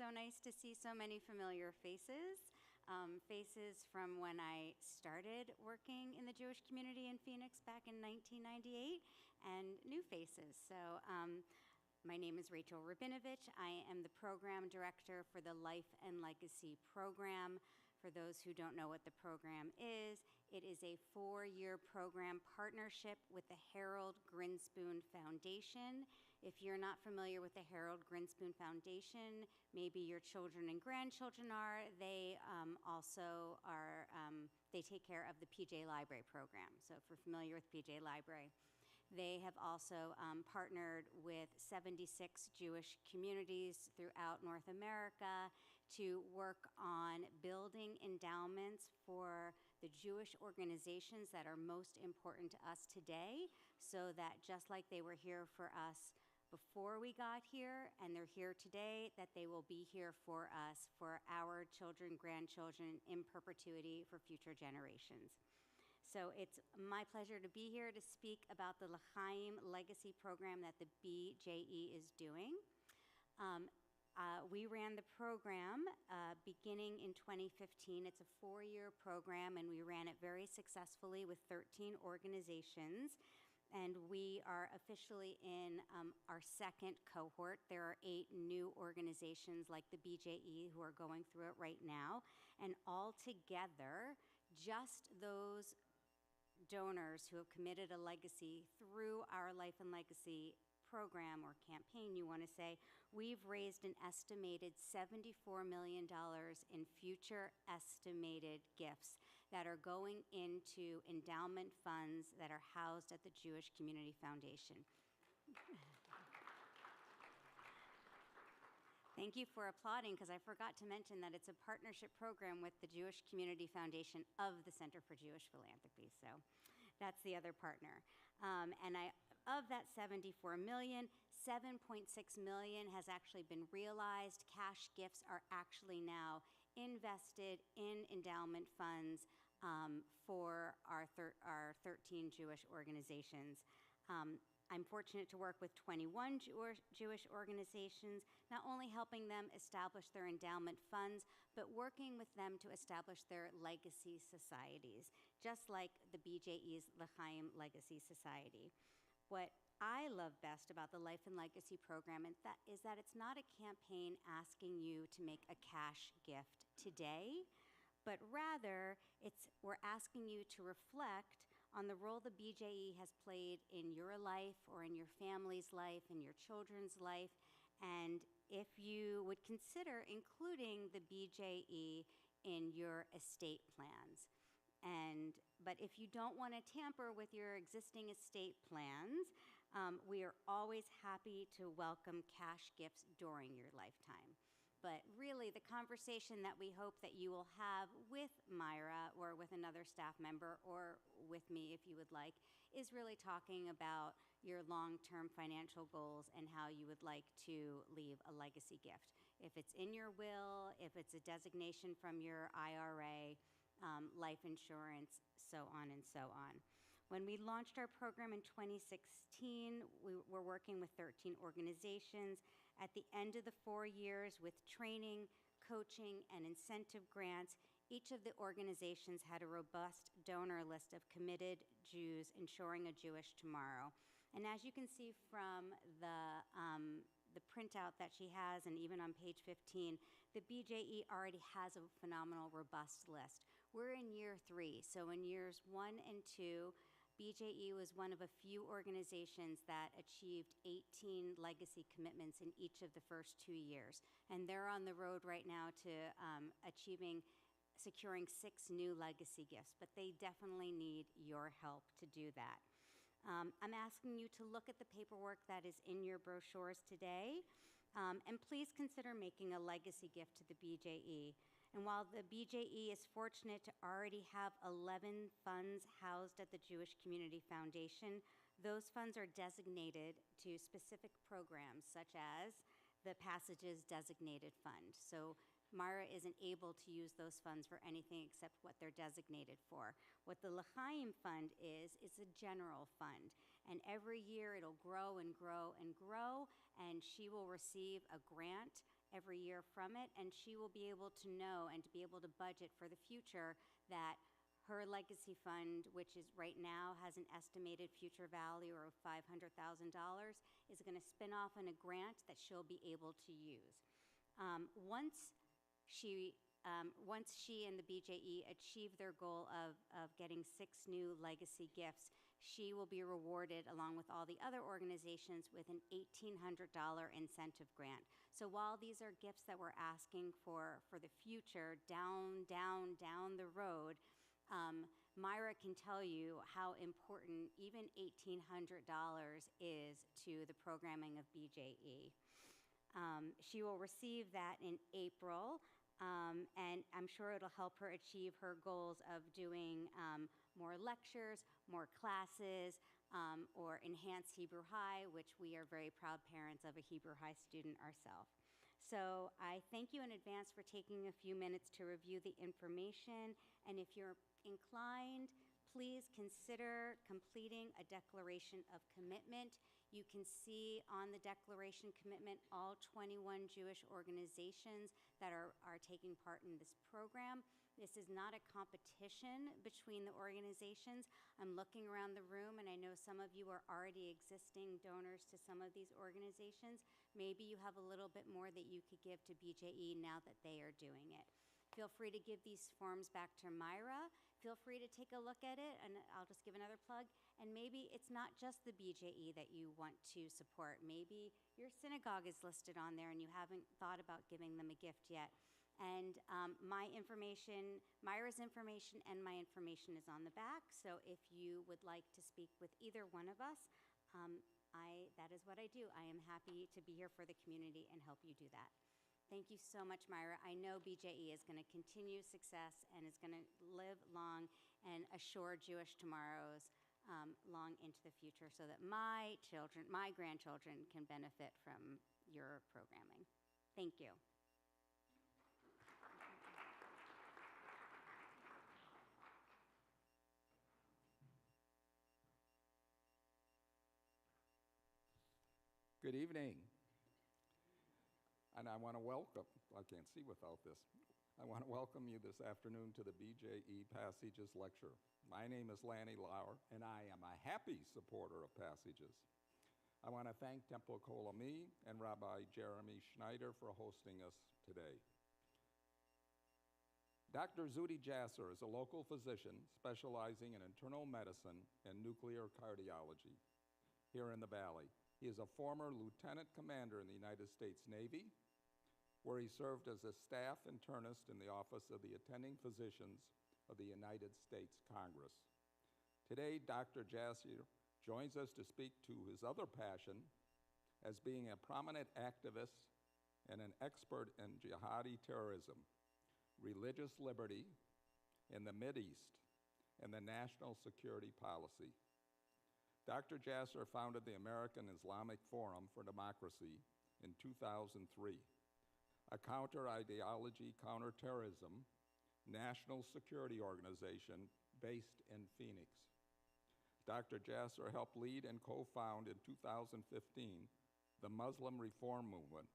so nice to see so many familiar faces, faces from when I started working in the Jewish community in Phoenix back in 1998, and new faces. So my name is Rachel Rabinovich. I am the program director for the Life and Legacy program. For those who don't know what the program is, it is a 4-year program partnership with the Harold Grinspoon Foundation. If you're not familiar with the Harold Grinspoon Foundation, maybe your children and grandchildren are. They also are, they take care of the PJ Library program. So if you're familiar with PJ Library. They have also partnered with 76 Jewish communities throughout North America to work on building endowments for the Jewish organizations that are most important to us today, so that just like they were here for us before we got here and they're here today, that they will be here for us, for our children, grandchildren, in perpetuity for future generations. So it's my pleasure to be here to speak about the L'Chaim Legacy program that the BJE is doing. We ran the program beginning in 2015. It's a 4-year program, and we ran it very successfully with 13 organizations. And we are officially in our second cohort. There are 8 new organizations like the BJE who are going through it right now. And all together, just those donors who have committed a legacy through our Life and Legacy program or campaign, you want to say, we've raised an estimated $74 million in future estimated gifts that are going into endowment funds that are housed at the Jewish Community Foundation. Thank you for applauding, because I forgot to mention that it's a partnership program with the Jewish Community Foundation of the Center for Jewish Philanthropy. So that's the other partner. Of that 74 million, 7.6 million has actually been realized. Cash gifts are actually now invested in endowment funds for our 13 Jewish organizations. I'm fortunate to work with 21 Jewish organizations, not only helping them establish their endowment funds, but working with them to establish their legacy societies, just like the BJE's L'Chaim Legacy Society. What I love best about the Life and Legacy program is that it's not a campaign asking you to make a cash gift today, but rather we're asking you to reflect on the role the BJE has played in your life or in your family's life, in your children's life, and if you would consider including the BJE in your estate plans. But if you don't want to tamper with your existing estate plans, we are always happy to welcome cash gifts during your lifetime. But really, the conversation that we hope that you will have with Myra or with another staff member or with me, if you would like, is really talking about your long-term financial goals and how you would like to leave a legacy gift. If it's in your will, if it's a designation from your IRA, life insurance, so on and so on. When we launched our program in 2016, we were working with 13 organizations. At the end of the 4 years, with training, coaching, and incentive grants, each of the organizations had a robust donor list of committed Jews ensuring a Jewish tomorrow. And as you can see from the printout that she has, and even on page 15, the BJE already has a phenomenal, robust list. We're in year 3, so in years 1 and 2, BJE was one of a few organizations that achieved 18 legacy commitments in each of the first 2 years. And they're on the road right now to securing 6 new legacy gifts, but they definitely need your help to do that. I'm asking you to look at the paperwork that is in your brochures today, and please consider making a legacy gift to the BJE. And while the BJE is fortunate to already have 11 funds housed at the Jewish Community Foundation, those funds are designated to specific programs, such as the Passages Designated Fund. So Myra isn't able to use those funds for anything except what they're designated for. What the L'Chaim Fund is a general fund. And every year it'll grow and grow and grow, and she will receive a grant every year from it, and she will be able to know and to be able to budget for the future that her legacy fund, which is right now has an estimated future value of $500,000, is going to spin off in a grant that she'll be able to use. Once she and the BJE achieve their goal of getting 6 new legacy gifts, she will be rewarded, along with all the other organizations, with an $1,800 incentive grant. So while these are gifts that we're asking for the future, down the road, Myra can tell you how important even $1,800 is to the programming of BJE. She will receive that in April, and I'm sure it'll help her achieve her goals of doing more lectures, more classes, or enhanced Hebrew High, which we are very proud parents of a Hebrew High student ourselves. So I thank you in advance for taking a few minutes to review the information, and if you're inclined, please consider completing a declaration of commitment. You can see on the declaration commitment all 21 Jewish organizations that are taking part in this program. This is not a competition between the organizations. I'm looking around the room, and I know some of you are already existing donors to some of these organizations. Maybe you have a little bit more that you could give to BJE now that they are doing it. Feel free to give these forms back to Myra. Feel free to take a look at it, and I'll just give another plug. And maybe it's not just the BJE that you want to support. Maybe your synagogue is listed on there and you haven't thought about giving them a gift yet. And my information, Myra's information, and my information is on the back. So if you would like to speak with either one of us, that is what I do. I am happy to be here for the community and help you do that. Thank you so much, Myra. I know BJE is going to continue success and is going to live long and assure Jewish tomorrows long into the future so that my children, my grandchildren can benefit from your programming. Thank you. Good evening. And I want to welcome, I can't see without this, I want to welcome you this afternoon to the BJE Passages Lecture. My name is Lanny Lauer, and I am a happy supporter of Passages. I want to thank Temple Kolami and Rabbi Jeremy Schneider for hosting us today. Dr. Zuhdi Jasser is a local physician specializing in internal medicine and nuclear cardiology here in the Valley. He is a former lieutenant commander in the United States Navy, where he served as a staff internist in the Office of the Attending Physicians of the United States Congress. Today, Dr. Jasser joins us to speak to his other passion as being a prominent activist and an expert in jihadi terrorism, religious liberty in the Mideast, and the national security policy. Dr. Jasser founded the American Islamic Forum for Democracy in 2003, a counter-ideology, counterterrorism, national security organization based in Phoenix. Dr. Jasser helped lead and co-found in 2015 the Muslim Reform Movement,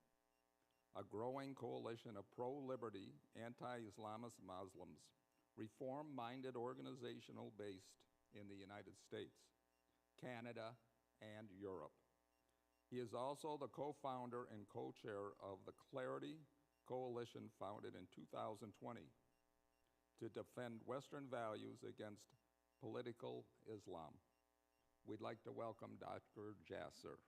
a growing coalition of pro-liberty, anti-Islamist Muslims, reform-minded organizational based in the United States, Canada, and Europe. He is also the co-founder and co-chair of the Clarity Coalition, founded in 2020 to defend Western values against political Islam. We'd like to welcome Dr. Jasser.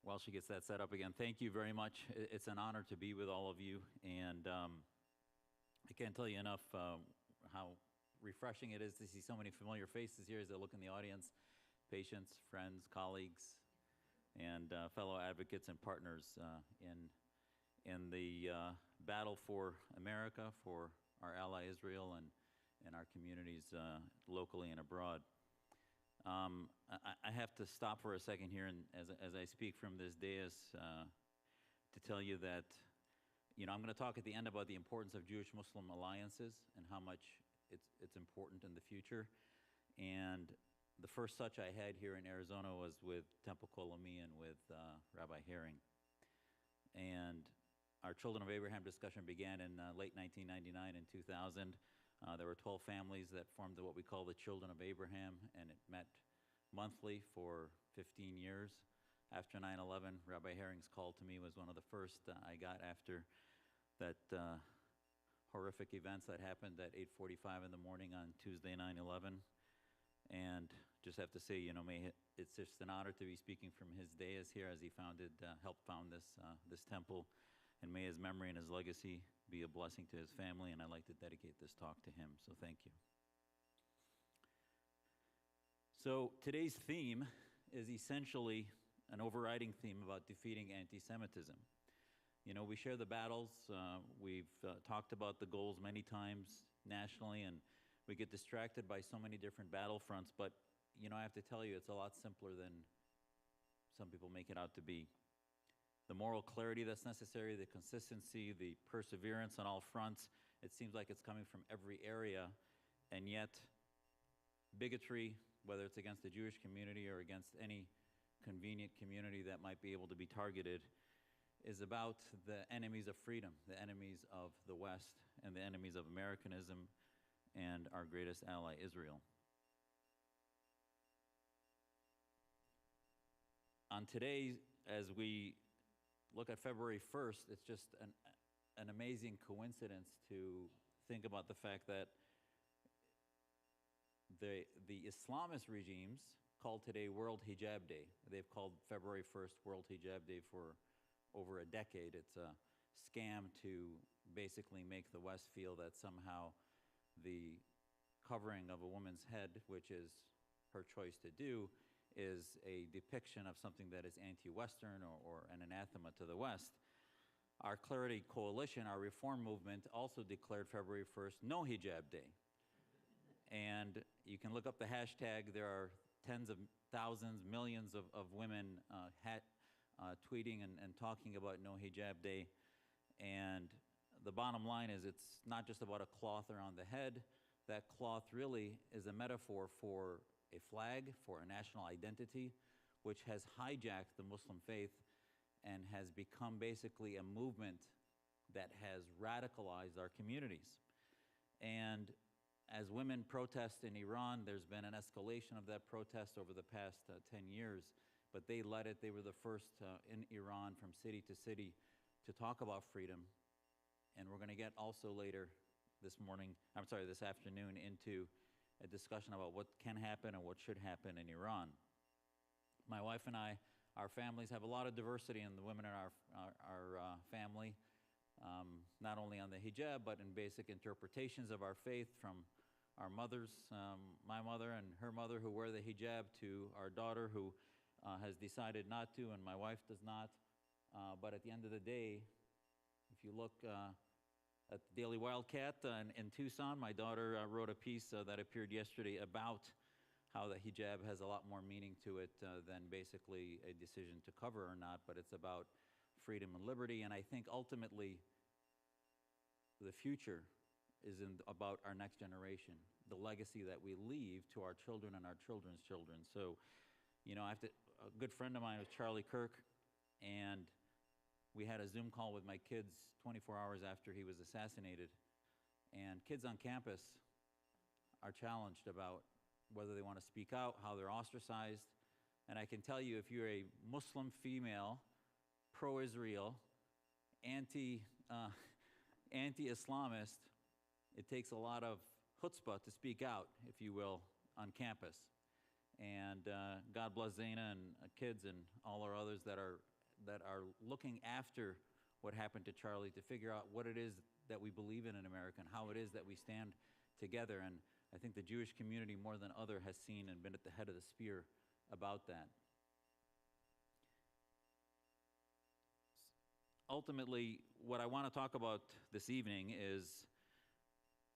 While she gets that set up again, thank you very much. It's an honor to be with all of you, and I can't tell you enough how refreshing it is to see so many familiar faces here as I look in the audience, patients, friends, colleagues, and fellow advocates and partners in the battle for America, for our ally Israel, and our communities locally and abroad. I have to stop for a second here, and as I speak from this dais, to tell you that, I'm going to talk at the end about the importance of Jewish-Muslim alliances and how much it's important in the future. And the first such I had here in Arizona was with Temple Kolami and with Rabbi Herring. And our Children of Abraham discussion began in late 1999 and 2000. There were 12 families that formed what we call the Children of Abraham, and it met monthly for 15 years. After 9/11, Rabbi Herring's call to me was one of the first I got after that horrific events that happened at 8:45 in the morning on Tuesday, 9/11. And just have to say, it's just an honor to be speaking from his dais here as he helped found this temple. And may his memory and his legacy be a blessing to his family, and I'd like to dedicate this talk to him, so thank you. So today's theme is essentially an overriding theme about defeating anti-Semitism. We share the battles. We've talked about the goals many times nationally, and we get distracted by so many different battlefronts, but, I have to tell you, it's a lot simpler than some people make it out to be. The moral clarity that's necessary, the consistency, the perseverance on all fronts, it seems like it's coming from every area, and yet bigotry, whether it's against the Jewish community or against any convenient community that might be able to be targeted, is about the enemies of freedom, the enemies of the West, and the enemies of Americanism and our greatest ally, Israel. On today, as we look at February 1st, it's just an amazing coincidence to think about the fact that the Islamist regimes call today World Hijab Day. They've called February 1st World Hijab Day for over a decade. It's a scam to basically make the West feel that somehow the covering of a woman's head, which is her choice to do, is a depiction of something that is anti-Western or an anathema to the West. Our Clarity Coalition, our reform movement, also declared February 1st No Hijab Day. And you can look up the hashtag. There are tens of thousands, millions of women tweeting and talking about No Hijab Day. And the bottom line is it's not just about a cloth around the head. That cloth really is a metaphor for a flag, for a national identity, which has hijacked the Muslim faith and has become basically a movement that has radicalized our communities. And as women protest in Iran, there's been an escalation of that protest over the past 10 years, but they led it. They were the first in Iran from city to city to talk about freedom. And we're going to get also later this afternoon into a discussion about what can happen and what should happen in Iran. My wife and I, our families have a lot of diversity in the women in our family, not only on the hijab, but in basic interpretations of our faith, from our mothers, my mother and her mother, who wear the hijab, to our daughter, who has decided not to, and my wife does not. But at the end of the day, if you look at the Daily Wildcat in Tucson, my daughter wrote a piece that appeared yesterday about how the hijab has a lot more meaning to it than basically a decision to cover or not, but it's about freedom and liberty. And I think ultimately the future is about our next generation, the legacy that we leave to our children and our children's children. So, a good friend of mine was Charlie Kirk, and we had a Zoom call with my kids 24 hours after he was assassinated. And kids on campus are challenged about whether they want to speak out, how they're ostracized. And I can tell you, if you're a Muslim female, pro-Israel, anti-Islamist, it takes a lot of chutzpah to speak out, if you will, on campus. And God bless Zaina and kids and all our others that are looking after what happened to Charlie, to figure out what it is that we believe in America and how it is that we stand together. And I think the Jewish community, more than other, has seen and been at the head of the spear about that. ultimately, what I want to talk about this evening is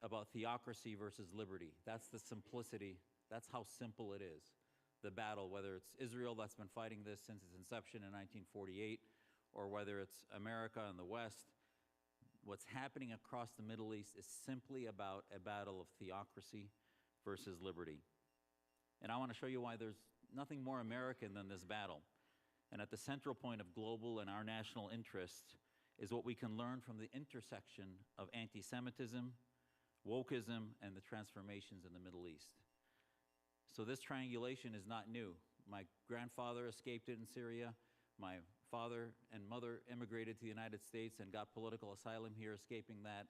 about theocracy versus liberty. That's the simplicity. That's how simple it is. The battle, whether it's Israel that's been fighting this since its inception in 1948, or whether it's America and the West, what's happening across the Middle East is simply about a battle of theocracy versus liberty. And I want to show you why there's nothing more American than this battle. And at the central point of global and our national interest is what we can learn from the intersection of anti-Semitism, wokeism, and the transformations in the Middle East. So this triangulation is not new. My grandfather escaped it in Syria. My father and mother immigrated to the United States and got political asylum here, escaping that.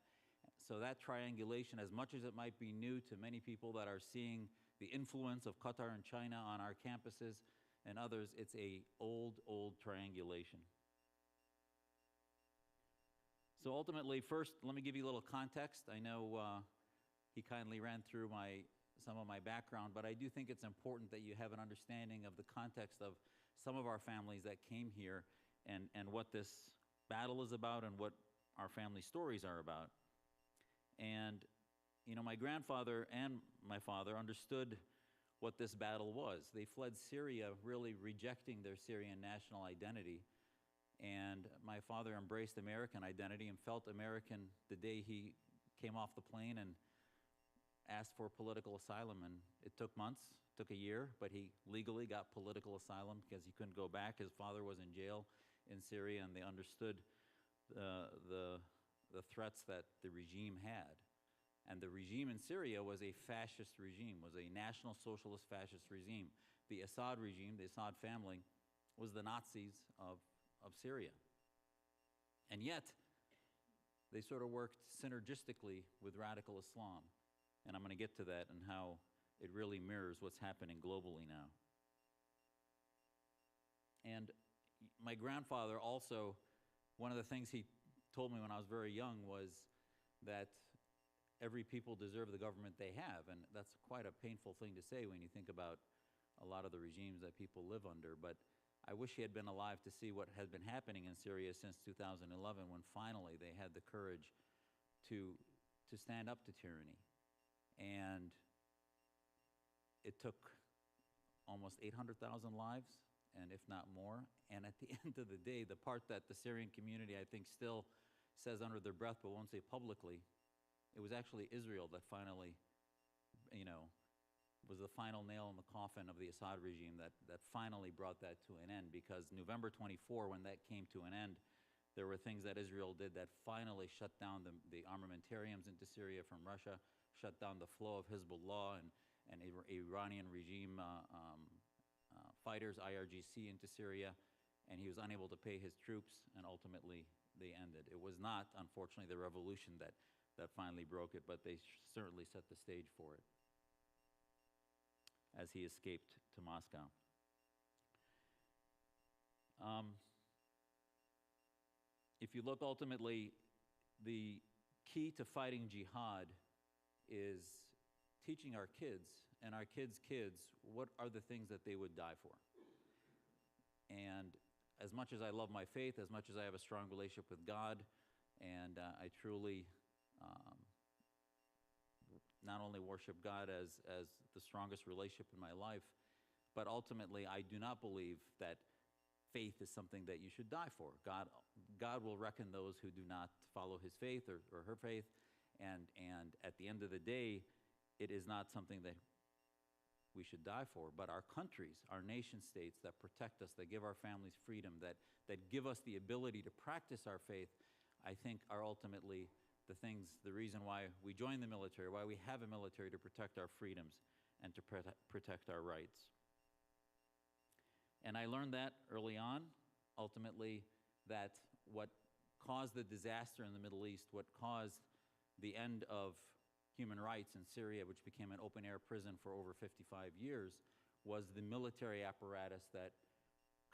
So that triangulation, as much as it might be new to many people that are seeing the influence of Qatar and China on our campuses and others, it's a old triangulation. So ultimately, first, let me give you a little context. I know he kindly ran through some of my background, but I do think it's important that you have an understanding of the context of some of our families that came here and what this battle is about and what our family stories are about. And, you know, my grandfather and my father understood what this battle was. They fled Syria, really rejecting their Syrian national identity. And my father embraced American identity and felt American the day he came off the plane and asked for political asylum. And it took months, took a year, but he legally got political asylum because he couldn't go back. His father was in jail in Syria, and they understood the threats that the regime had. And the regime in Syria was a fascist regime, was a national socialist fascist regime. The Assad regime, the Assad family, was the Nazis of Syria. And yet, they sort of worked synergistically with radical Islam. And I'm going to get to that and how it really mirrors what's happening globally now. And my grandfather also, one of the things he told me when I was very young was that every people deserve the government they have. And that's quite a painful thing to say when you think about a lot of the regimes that people live under. But I wish he had been alive to see what had been happening in Syria since 2011, when finally they had the courage to stand up to tyranny. And it took almost 800,000 lives, and if not more. And at the end of the day, the part that the Syrian community, I think, still says under their breath but won't say publicly, it was actually Israel that finally, was the final nail in the coffin of the Assad regime that finally brought that to an end. Because November 24, when that came to an end, there were things that Israel did that finally shut down the armamentariums into Syria from Russia, shut down the flow of Hezbollah and Iranian regime fighters, IRGC, into Syria, and he was unable to pay his troops, and ultimately they ended. It was not, unfortunately, the revolution that finally broke it, but they certainly set the stage for it as he escaped to Moscow. If you look, ultimately, the key to fighting jihad is teaching our kids and our kids' kids what are the things that they would die for. And as much as I love my faith, as much as I have a strong relationship with God, and I truly not only worship God as the strongest relationship in my life, but ultimately I do not believe that faith is something that you should die for. God will reckon those who do not follow his faith or her faith, and at the end of the day, it is not something that we should die for. But our countries, our nation states that protect us, that give our families freedom, that give us the ability to practice our faith, I think are ultimately the reason why we join the military, why we have a military, to protect our freedoms and to protect our rights. And I learned that early on, ultimately, that what caused the disaster in the Middle East, what caused the end of human rights in Syria, which became an open-air prison for over 55 years, was the military apparatus that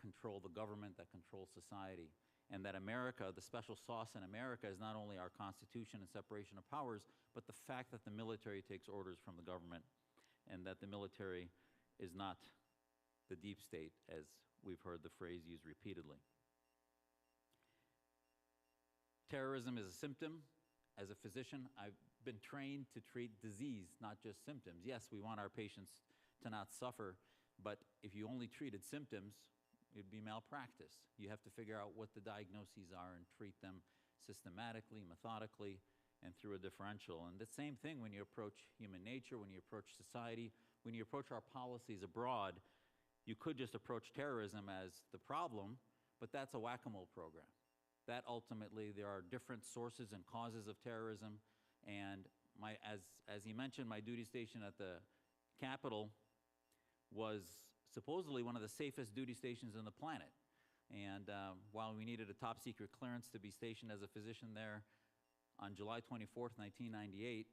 controlled the government, that controlled society. And that America, the special sauce in America, is not only our Constitution and separation of powers, but the fact that the military takes orders from the government, and that the military is not the deep state, as we've heard the phrase used repeatedly. Terrorism is a symptom. As a physician, I've been trained to treat disease, not just symptoms. Yes, we want our patients to not suffer, but if you only treated symptoms, it'd be malpractice. You have to figure out what the diagnoses are and treat them systematically, methodically, and through a differential. And the same thing when you approach human nature, when you approach society, when you approach our policies abroad. You could just approach terrorism as the problem, but that's a whack-a-mole program. That ultimately, there are different sources and causes of terrorism, and as he mentioned, my duty station at the Capitol was supposedly one of the safest duty stations on the planet. And while we needed a top secret clearance to be stationed as a physician there, on July 24th, 1998,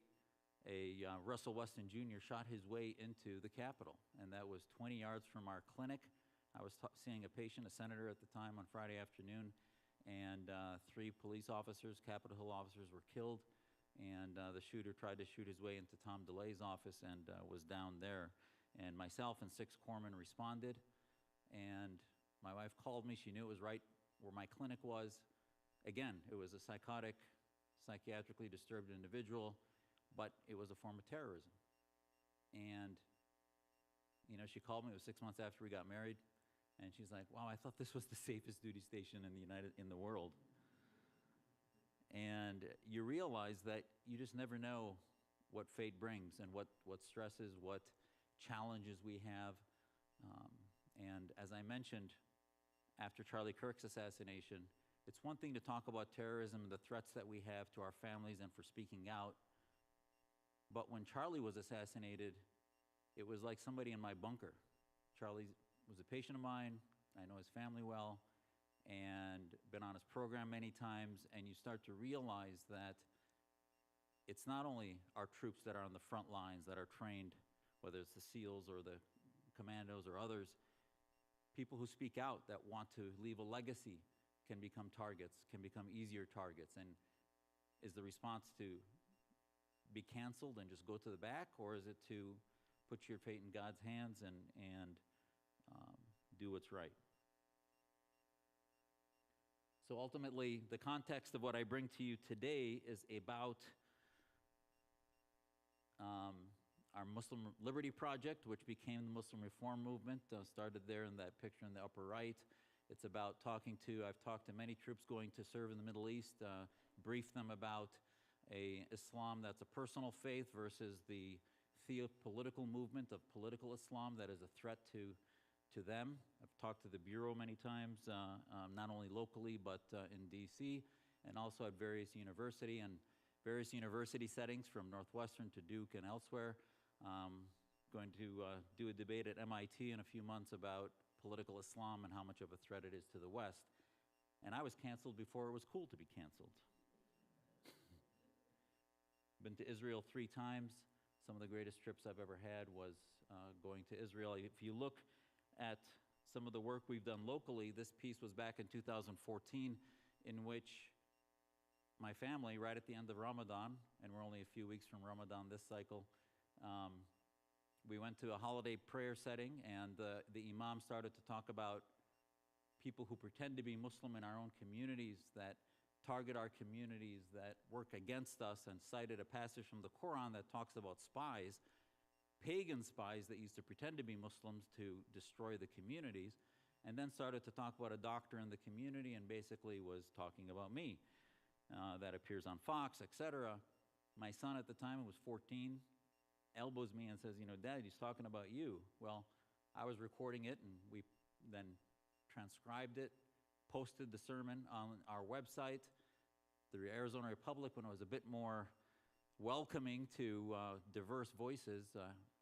a Russell Weston Jr. shot his way into the Capitol, and that was 20 yards from our clinic. I was seeing a patient, a senator at the time, on Friday afternoon, and 3 police officers, Capitol Hill officers, were killed, and the shooter tried to shoot his way into Tom DeLay's office and was down there. And myself and 6 corpsmen responded, and my wife called me. She knew it was right where my clinic was. Again, it was a psychotic, psychiatrically disturbed individual, but it was a form of terrorism. And, you know, she called me. It was 6 months after we got married, and she's like, wow, I thought this was the safest duty station in the world. And you realize that you just never know what fate brings and what stresses, what challenges we have. And as I mentioned, after Charlie Kirk's assassination, it's one thing to talk about terrorism and the threats that we have to our families and for speaking out. But when Charlie was assassinated, it was like somebody in my bunker. Charlie was a patient of mine. I know his family well and been on his program many times. And you start to realize that it's not only our troops that are on the front lines that are trained, whether it's the SEALs or the commandos or others, people who speak out that want to leave a legacy can become targets, can become easier targets. And is the response to be canceled and just go to the back, or is it to put your fate in God's hands and do what's right? So ultimately, the context of what I bring to you today is about our Muslim Liberty Project, which became the Muslim Reform Movement, started there in that picture in the upper right. It's about I've talked to many troops going to serve in the Middle East, briefed them about a Islam that's a personal faith versus the theopolitical movement of political Islam that is a threat to them. I've talked to the Bureau many times, not only locally, but in D.C., and also at various university settings from Northwestern to Duke and elsewhere. Going to do a debate at MIT in a few months about political Islam and how much of a threat it is to the West. And I was canceled before it was cool to be canceled. Been to Israel 3 times. Some of the greatest trips I've ever had was going to Israel. If you look at some of the work we've done locally, this piece was back in 2014, in which my family, right at the end of Ramadan, and we're only a few weeks from Ramadan this cycle, we went to a holiday prayer setting, and the imam started to talk about people who pretend to be Muslim in our own communities, that target our communities, that work against us, and cited a passage from the Quran that talks about spies, pagan spies that used to pretend to be Muslims to destroy the communities, and then started to talk about a doctor in the community and basically was talking about me. That appears on Fox, etc. My son at the time, who was 14, elbows me and says, you know, Dad, he's talking about you. Well, I was recording it, and we then transcribed it, posted the sermon on our website. The Arizona Republic, when it was a bit more welcoming to diverse voices,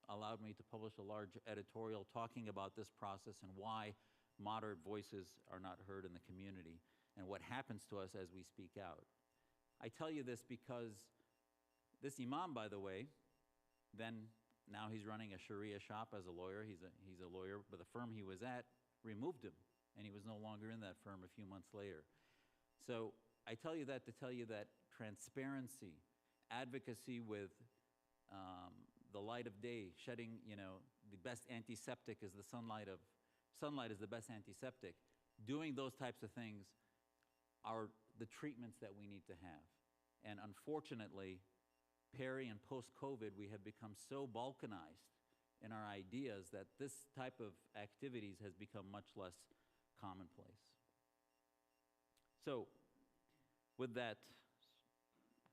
allowed me to publish a large editorial talking about this process and why moderate voices are not heard in the community and what happens to us as we speak out. I tell you this because this imam, by the way, now he's running a Sharia shop as a lawyer. He's a lawyer, but the firm he was at removed him, and he was no longer in that firm a few months later. So I tell you that to tell you that transparency, advocacy with the light of day, shedding, the best antiseptic is sunlight is the best antiseptic. Doing those types of things are the treatments that we need to have. And unfortunately, peri and post-COVID, we have become so balkanized in our ideas that this type of activities has become much less commonplace. So, with that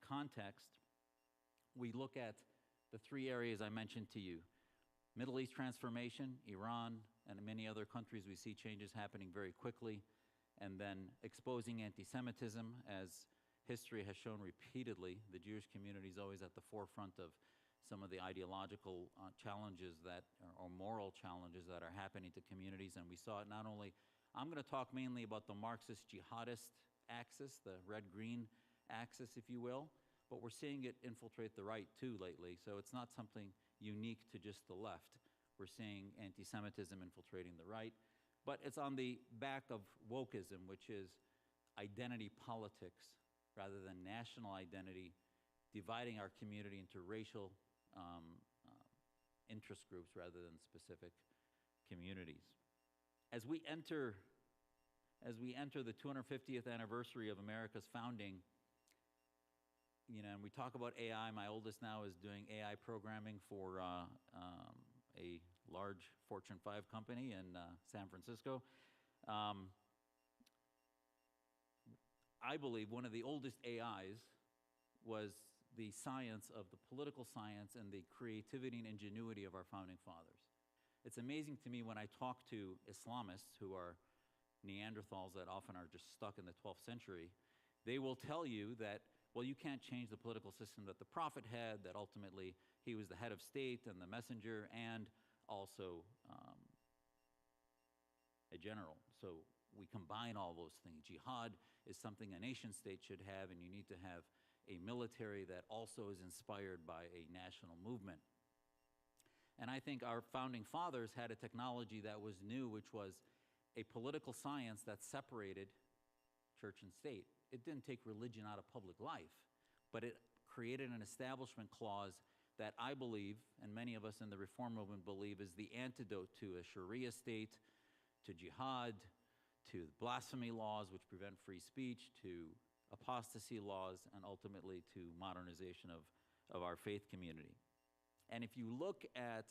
context, we look at the three areas I mentioned to you. Middle East transformation, Iran, and many other countries, we see changes happening very quickly. And then exposing anti-Semitism, as history has shown repeatedly. The Jewish community is always at the forefront of some of the ideological challenges that, or moral challenges that are happening to communities. And we saw it not only, I'm going to talk mainly about the Marxist jihadist axis, the red-green axis, if you will, but we're seeing it infiltrate the right too lately. So it's not something unique to just the left. We're seeing anti-Semitism infiltrating the right. But it's on the back of wokeism, which is identity politics rather than national identity, dividing our community into racial interest groups rather than specific communities. As we enter the 250th anniversary of America's founding, you know, and we talk about AI. My oldest now is doing AI programming for a large Fortune 5 company in San Francisco. I believe one of the oldest AIs was the science of the political science and the creativity and ingenuity of our founding fathers. It's amazing to me when I talk to Islamists who are Neanderthals that often are just stuck in the 12th century. They will tell you that, well, you can't change the political system that the prophet had, that ultimately he was the head of state and the messenger and also a general. So we combine all those things. Jihad is something a nation state should have, and you need to have a military that also is inspired by a national movement. And I think our founding fathers had a technology that was new, which was a political science that separated church and state. It didn't take religion out of public life, but it created an establishment clause that I believe, and many of us in the reform movement believe, is the antidote to a Sharia state, to jihad, to blasphemy laws, which prevent free speech, to apostasy laws, and ultimately to modernization of our faith community. And if you look at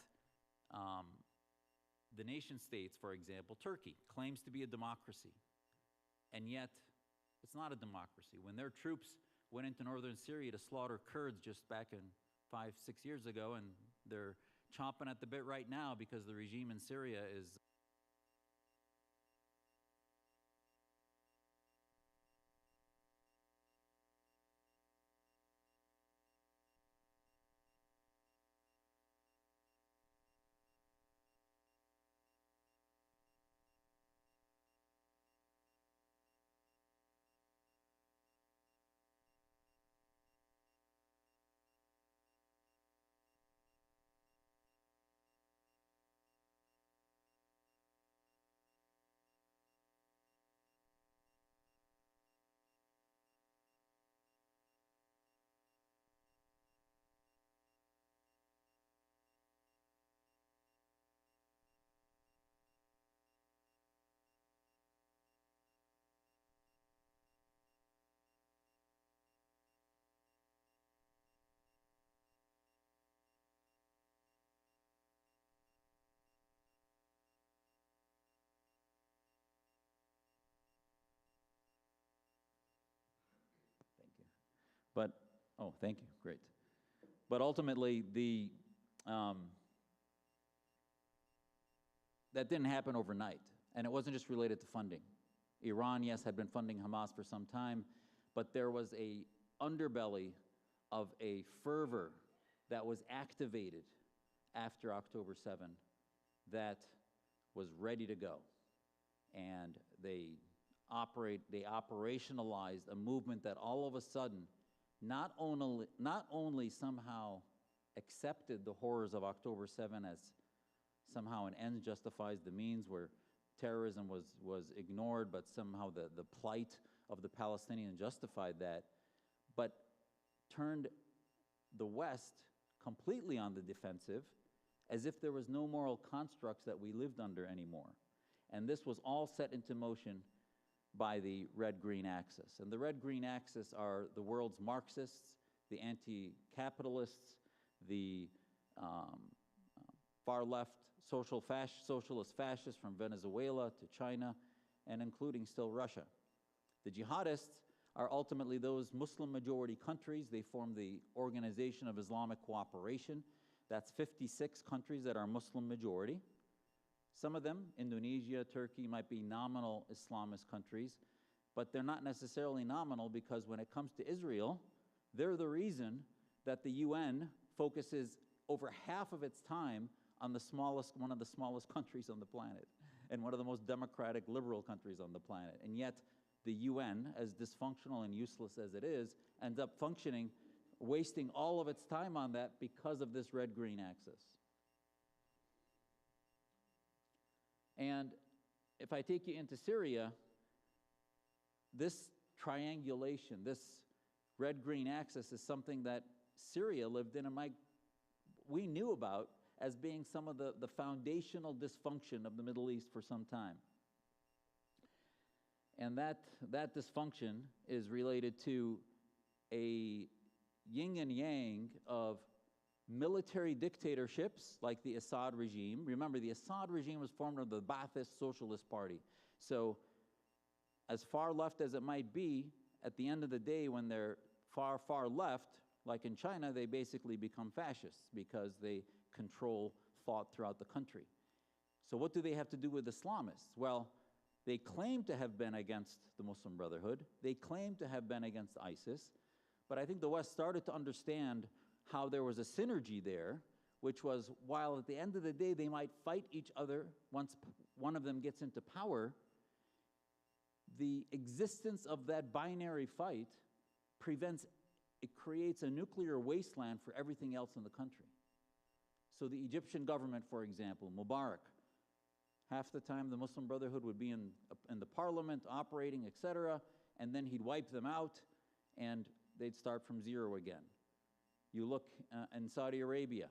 the nation states, for example, Turkey claims to be a democracy, and yet it's not a democracy. When their troops went into northern Syria to slaughter Kurds just back in 5, 6 years ago, and they're chomping at the bit right now because the regime in Syria is But, oh, thank you, great. But ultimately, that didn't happen overnight, and it wasn't just related to funding. Iran, yes, had been funding Hamas for some time, but there was a underbelly of a fervor that was activated after October 7 that was ready to go. And they operationalized a movement that all of a sudden not only somehow accepted the horrors of October 7 as somehow an end justifies the means, where terrorism was ignored, but somehow the plight of the Palestinians justified that, but turned the West completely on the defensive, as if there was no moral constructs that we lived under anymore. And this was all set into motion by the red-green axis. And the red-green axis are the world's Marxists, the anti-capitalists, the far-left socialist fascists from Venezuela to China, and including still Russia. The jihadists are ultimately those Muslim-majority countries. They form the Organization of Islamic Cooperation. That's 56 countries that are Muslim-majority. Some of them, Indonesia, Turkey, might be nominal Islamist countries, but they're not necessarily nominal, because when it comes to Israel, they're the reason that the UN focuses over half of its time on one of the smallest countries on the planet, and one of the most democratic, liberal countries on the planet. And yet, the UN, as dysfunctional and useless as it is, ends up functioning, wasting all of its time on that because of this red-green axis. And if I take you into Syria, this triangulation, this red-green axis, is something that Syria lived in, and we knew about as being some of the foundational dysfunction of the Middle East for some time. And that dysfunction is related to a yin and yang of military dictatorships like the Assad regime. Remember, the Assad regime was formed of the Ba'athist Socialist Party. So as far left as it might be, at the end of the day, when they're far, far left, like in China, they basically become fascists because they control thought throughout the country. So what do they have to do with Islamists? Well, they claim to have been against the Muslim Brotherhood. They claim to have been against ISIS. But I think the West started to understand how there was a synergy there, which was, while at the end of the day they might fight each other once one of them gets into power, the existence of that binary fight creates a nuclear wasteland for everything else in the country. So the Egyptian government, for example, Mubarak, half the time the Muslim Brotherhood would be in the parliament, operating, etc., and then he'd wipe them out, and they'd start from zero again. You look in Saudi Arabia,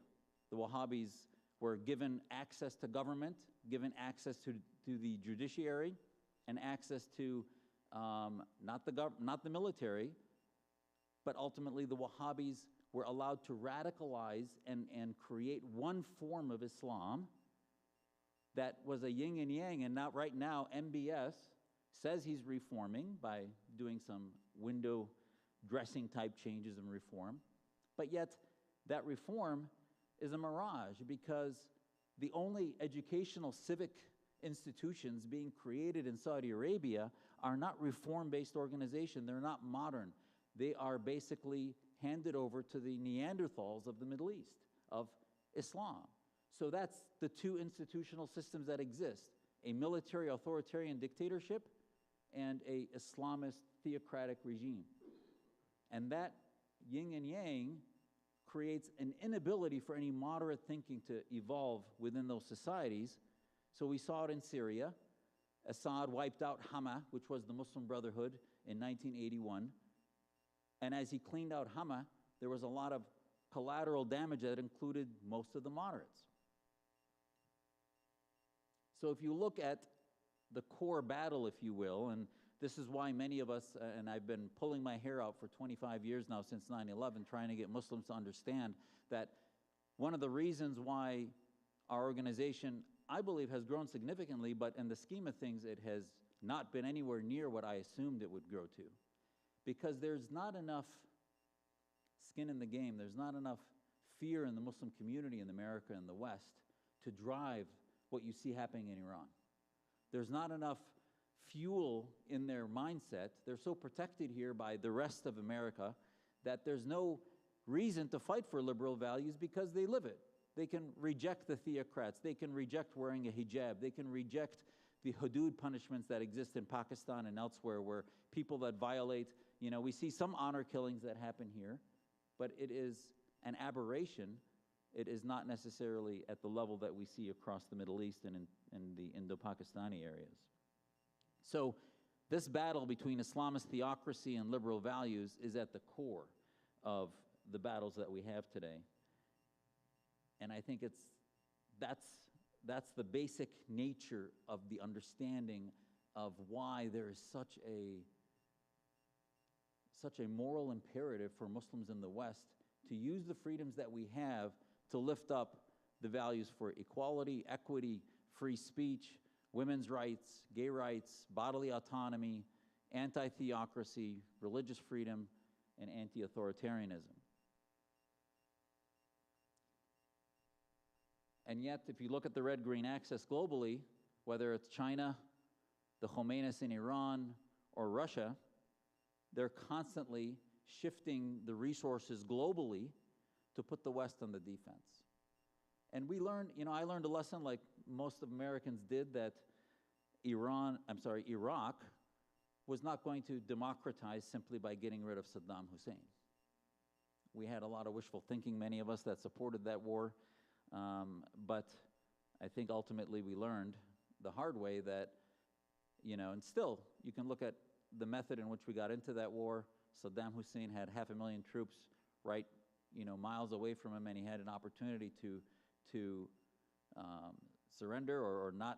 the Wahhabis were given access to government, given access to the judiciary, and access to not the military, but ultimately the Wahhabis were allowed to radicalize and create one form of Islam that was a yin and yang. And now, right now, MBS says he's reforming by doing some window dressing type changes and reform. But yet, that reform is a mirage, because the only educational civic institutions being created in Saudi Arabia are not reform-based organizations. They're not modern. They are basically handed over to the Neanderthals of the Middle East, of Islam. So that's the two institutional systems that exist: a military authoritarian dictatorship and a Islamist theocratic regime. And that yin and yang creates an inability for any moderate thinking to evolve within those societies. So we saw it in Syria. Assad wiped out Hama, which was the Muslim Brotherhood, in 1981. And as he cleaned out Hama, there was a lot of collateral damage that included most of the moderates. So if you look at the core battle, if you will, and this is why many of us, and I've been pulling my hair out for 25 years now since 9/11, trying to get Muslims to understand that one of the reasons why our organization, I believe, has grown significantly, but in the scheme of things, it has not been anywhere near what I assumed it would grow to. Because there's not enough skin in the game, there's not enough fear in the Muslim community in America and the West to drive what you see happening in Iran. There's not enough fuel in their mindset. They're so protected here by the rest of America that there's no reason to fight for liberal values, because they live it. They can reject the theocrats. They can reject wearing a hijab. They can reject the hudud punishments that exist in Pakistan and elsewhere, where people that violate, we see some honor killings that happen here, but it is an aberration. It is not necessarily at the level that we see across the Middle East and in the Indo-Pakistani areas. So this battle between Islamist theocracy and liberal values is at the core of the battles that we have today. And I think that's the basic nature of the understanding of why there is such a moral imperative for Muslims in the West to use the freedoms that we have to lift up the values for equality, equity, free speech, women's rights, gay rights, bodily autonomy, anti-theocracy, religious freedom, and anti-authoritarianism. And yet, if you look at the red-green axis globally, whether it's China, the Khomeinists in Iran, or Russia, they're constantly shifting the resources globally to put the West on the defense. And we learned, I learned a lesson like most of Americans did, that Iraq was not going to democratize simply by getting rid of Saddam Hussein. We had a lot of wishful thinking, many of us, that supported that war. But I think ultimately we learned the hard way that, and still you can look at the method in which we got into that war. Saddam Hussein had 500,000 troops right, miles away from him, and he had an opportunity to surrender or not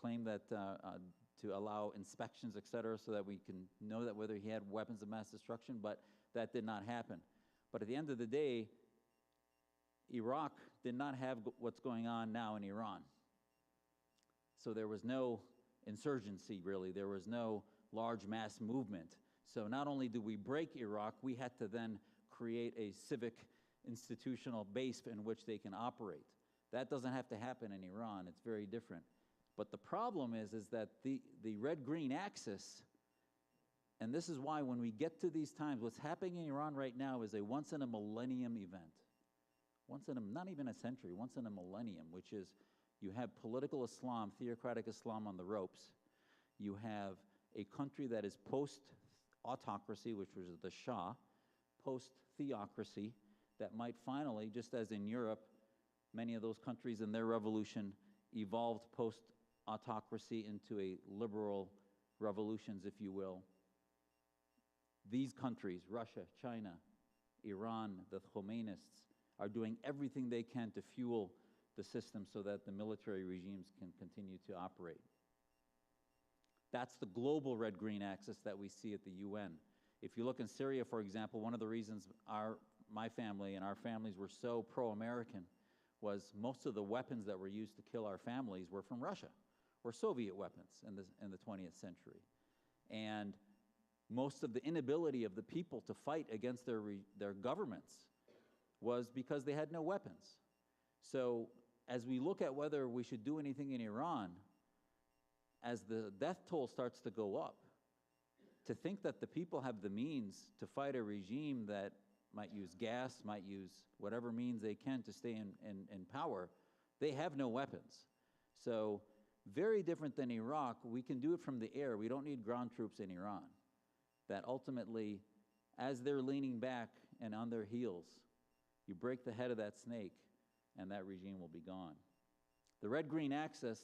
claim that, to allow inspections, et cetera, so that we can know that whether he had weapons of mass destruction, but that did not happen. But at the end of the day, Iraq did not have what's going on now in Iran. So there was no insurgency, really. There was no large mass movement. So not only do we break Iraq, we had to then create a civic institutional base in which they can operate. That doesn't have to happen in Iran. It's very different. But the problem is that the red-green axis, and this is why when we get to these times, what's happening in Iran right now is a once-in-a-millennium event. Not even a century, once in a millennium, which is you have political Islam, theocratic Islam on the ropes. You have a country that is post-autocracy, which was the Shah, post-theocracy, that might finally, just as in Europe, many of those countries in their revolution evolved post-autocracy into a liberal revolutions, if you will. These countries, Russia, China, Iran, the Khomeinists, are doing everything they can to fuel the system so that the military regimes can continue to operate. That's the global red-green axis that we see at the UN. If you look in Syria, for example, one of the reasons my family and our families were so pro-American was most of the weapons that were used to kill our families were from Russia, were Soviet weapons in the 20th century. And most of the inability of the people to fight against their governments was because they had no weapons. So as we look at whether we should do anything in Iran, as the death toll starts to go up, to think that the people have the means to fight a regime that might use gas, might use whatever means they can to stay in power, they have no weapons. So very different than Iraq, we can do it from the air. We don't need ground troops in Iran. That ultimately, as they're leaning back and on their heels, you break the head of that snake, and that regime will be gone. The red-green axis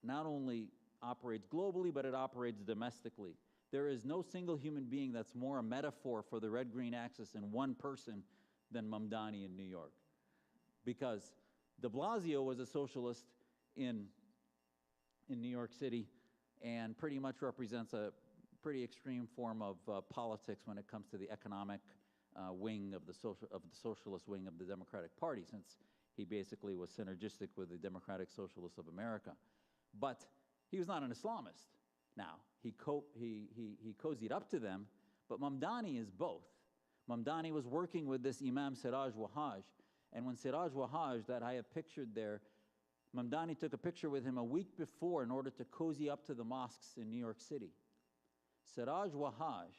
not only operates globally, but it operates domestically. There is no single human being that's more a metaphor for the red-green axis in one person than Mamdani in New York. Because de Blasio was a socialist in New York City and pretty much represents a pretty extreme form of politics when it comes to the economic wing of the socialist wing of the Democratic Party, since he basically was synergistic with the Democratic Socialists of America. But he was not an Islamist. Now, he cozied up to them, but Mamdani is both. Mamdani was working with this Imam Siraj Wahhaj, and when Siraj Wahhaj, that I have pictured there, Mamdani took a picture with him a week before in order to cozy up to the mosques in New York City. Siraj Wahhaj,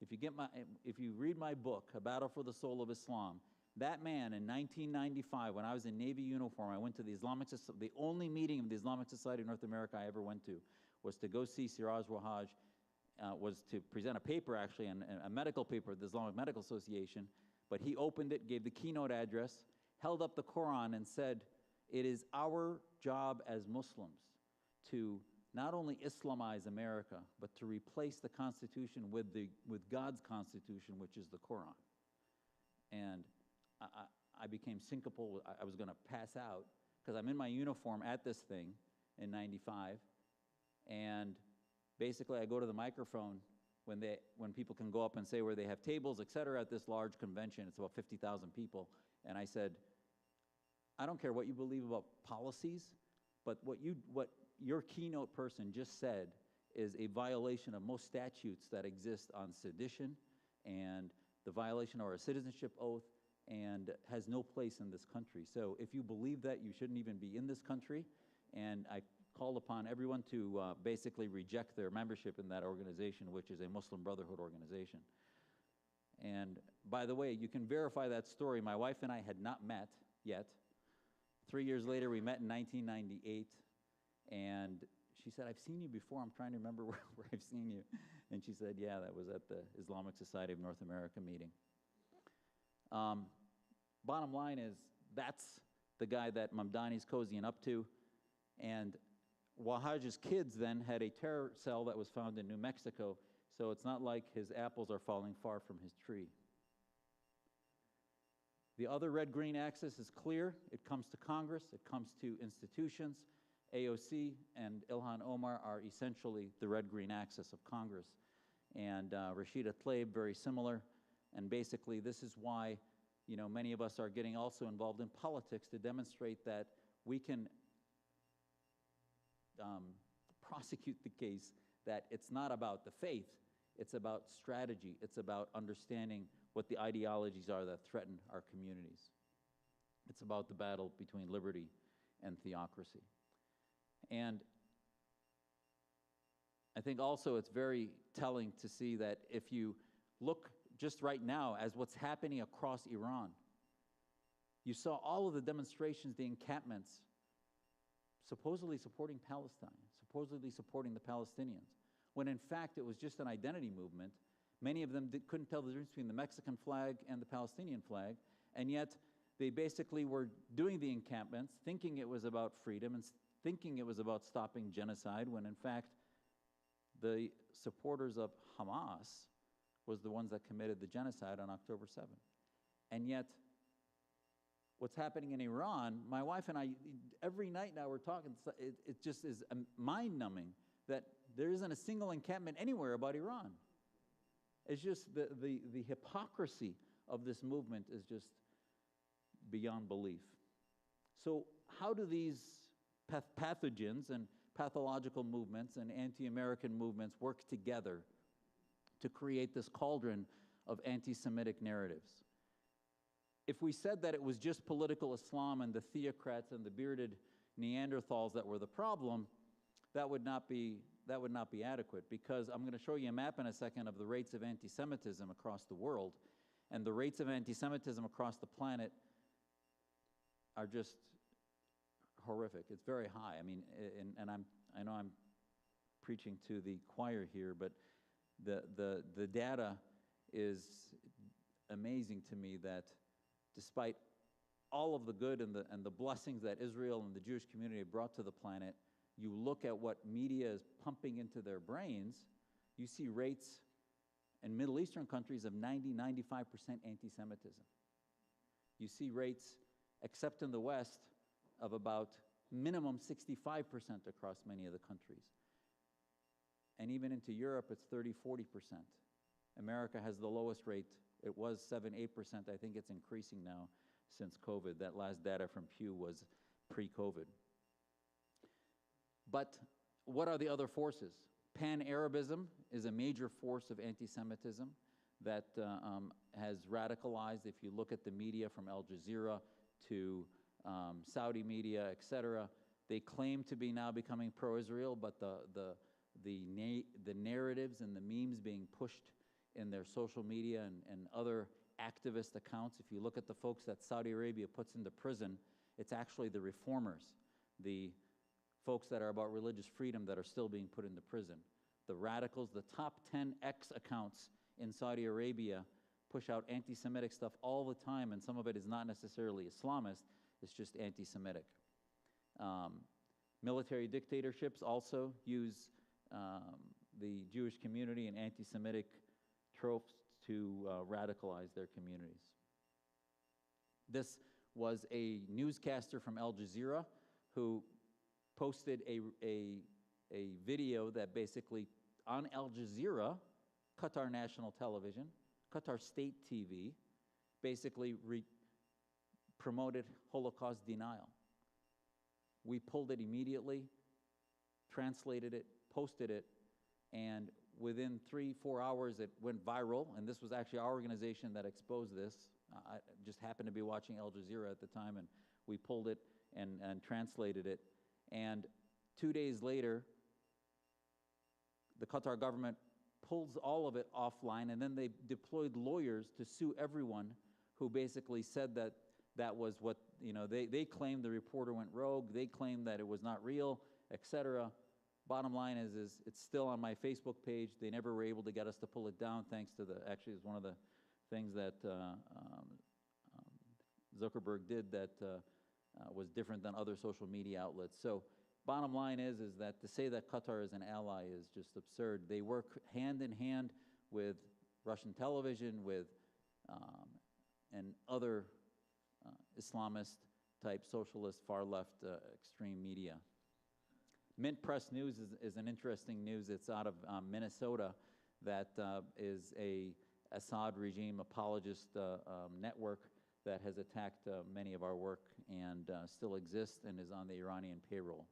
if you read my book, A Battle for the Soul of Islam, that man in 1995, when I was in Navy uniform, I went to the only meeting of the Islamic Society of North America I ever went to, was to go see Siraj Wahhaj, was to present a paper actually, a medical paper at the Islamic Medical Association, but he opened it, gave the keynote address, held up the Quran and said, it is our job as Muslims to not only Islamize America, but to replace the Constitution with God's Constitution, which is the Quran. And I became syncopal. I was going to pass out because I'm in my uniform at this thing in '95, And basically, I go to the microphone when people can go up and say where they have tables, et cetera, at this large convention. It's about 50,000 people. And I said, I don't care what you believe about policies, but what your keynote person just said is a violation of most statutes that exist on sedition and the violation of our citizenship oath, and has no place in this country. So if you believe that, you shouldn't even be in this country. And I called upon everyone to basically reject their membership in that organization, which is a Muslim Brotherhood organization. And by the way, you can verify that story. My wife and I had not met yet. 3 years later, we met in 1998, and she said, I've seen you before. I'm trying to remember where I've seen you. And she said, yeah, that was at the Islamic Society of North America meeting. Bottom line is, that's the guy that Mamdani's cozying up to. And Wahaj's kids then had a terror cell that was found in New Mexico, so it's not like his apples are falling far from his tree. The other red-green axis is clear. It comes to Congress. It comes to institutions. AOC and Ilhan Omar are essentially the red-green axis of Congress. And Rashida Tlaib, very similar. And basically, this is why, many of us are getting also involved in politics to demonstrate that we can prosecute the case, that it's not about the faith, it's about strategy, it's about understanding what the ideologies are that threaten our communities. It's about the battle between liberty and theocracy. And I think also it's very telling to see that if you look just right now as what's happening across Iran, you saw all of the demonstrations, the encampments, supposedly supporting Palestine, supposedly supporting the Palestinians, when in fact it was just an identity movement. Many of them couldn't tell the difference between the Mexican flag and the Palestinian flag, and yet they basically were doing the encampments, thinking it was about freedom and thinking it was about stopping genocide, when in fact the supporters of Hamas was the ones that committed the genocide on October 7th. And yet, what's happening in Iran, my wife and I, every night now we're talking, it just is mind-numbing that there isn't a single encampment anywhere about Iran. It's just the hypocrisy of this movement is just beyond belief. So how do these pathogens and pathological movements and anti-American movements work together to create this cauldron of anti-Semitic narratives? If we said that it was just political Islam and the theocrats and the bearded Neanderthals that were the problem, that would not be adequate, because I'm going to show you a map in a second of the rates of anti-Semitism across the world, and the rates of anti-Semitism across the planet are just horrific. It's very high. I mean, I know I'm preaching to the choir here, but the data is amazing to me, that despite all of the good and the blessings that Israel and the Jewish community have brought to the planet, you look at what media is pumping into their brains, you see rates in Middle Eastern countries of 90-95% anti-Semitism. You see rates, except in the West, of about minimum 65% across many of the countries. And even into Europe, it's 30-40%. America has the lowest rate. It was 7-8%. I think it's increasing now since COVID. That last data from Pew was pre-COVID. But what are the other forces? Pan-Arabism is a major force of anti-Semitism that has radicalized. If you look at the media from Al Jazeera to Saudi media, etc., they claim to be now becoming pro-Israel, but the narratives and the memes being pushed in their social media and other activist accounts, if you look at the folks that Saudi Arabia puts into prison, it's actually the reformers, the folks that are about religious freedom that are still being put into prison. The radicals, the top 10 X accounts in Saudi Arabia push out anti-Semitic stuff all the time, and some of it is not necessarily Islamist, it's just anti-Semitic. Military dictatorships also use the Jewish community and anti-Semitic tropes to radicalize their communities. This was a newscaster from Al Jazeera who posted a a video that basically, on Al Jazeera, Qatar national television, Qatar state TV, basically promoted Holocaust denial. We pulled it immediately, translated it, posted it, and within 3-4 hours it went viral, and this was actually our organization that exposed this. I just happened to be watching Al Jazeera at the time, and we pulled it and translated it. And 2 days later, the Qatar government pulls all of it offline, and then they deployed lawyers to sue everyone who basically said that that was what, they claimed the reporter went rogue, they claimed that it was not real, etc. Bottom line is it's still on my Facebook page. They never were able to get us to pull it down, thanks to actually it's one of the things that Zuckerberg did that was different than other social media outlets. So bottom line is that to say that Qatar is an ally is just absurd. They work hand in hand with Russian television, with and other Islamist-type, socialist, far-left, extreme media. Mint Press News is an interesting news. It's out of Minnesota that is a Assad regime apologist network that has attacked many of our work and still exists and is on the Iranian payroll.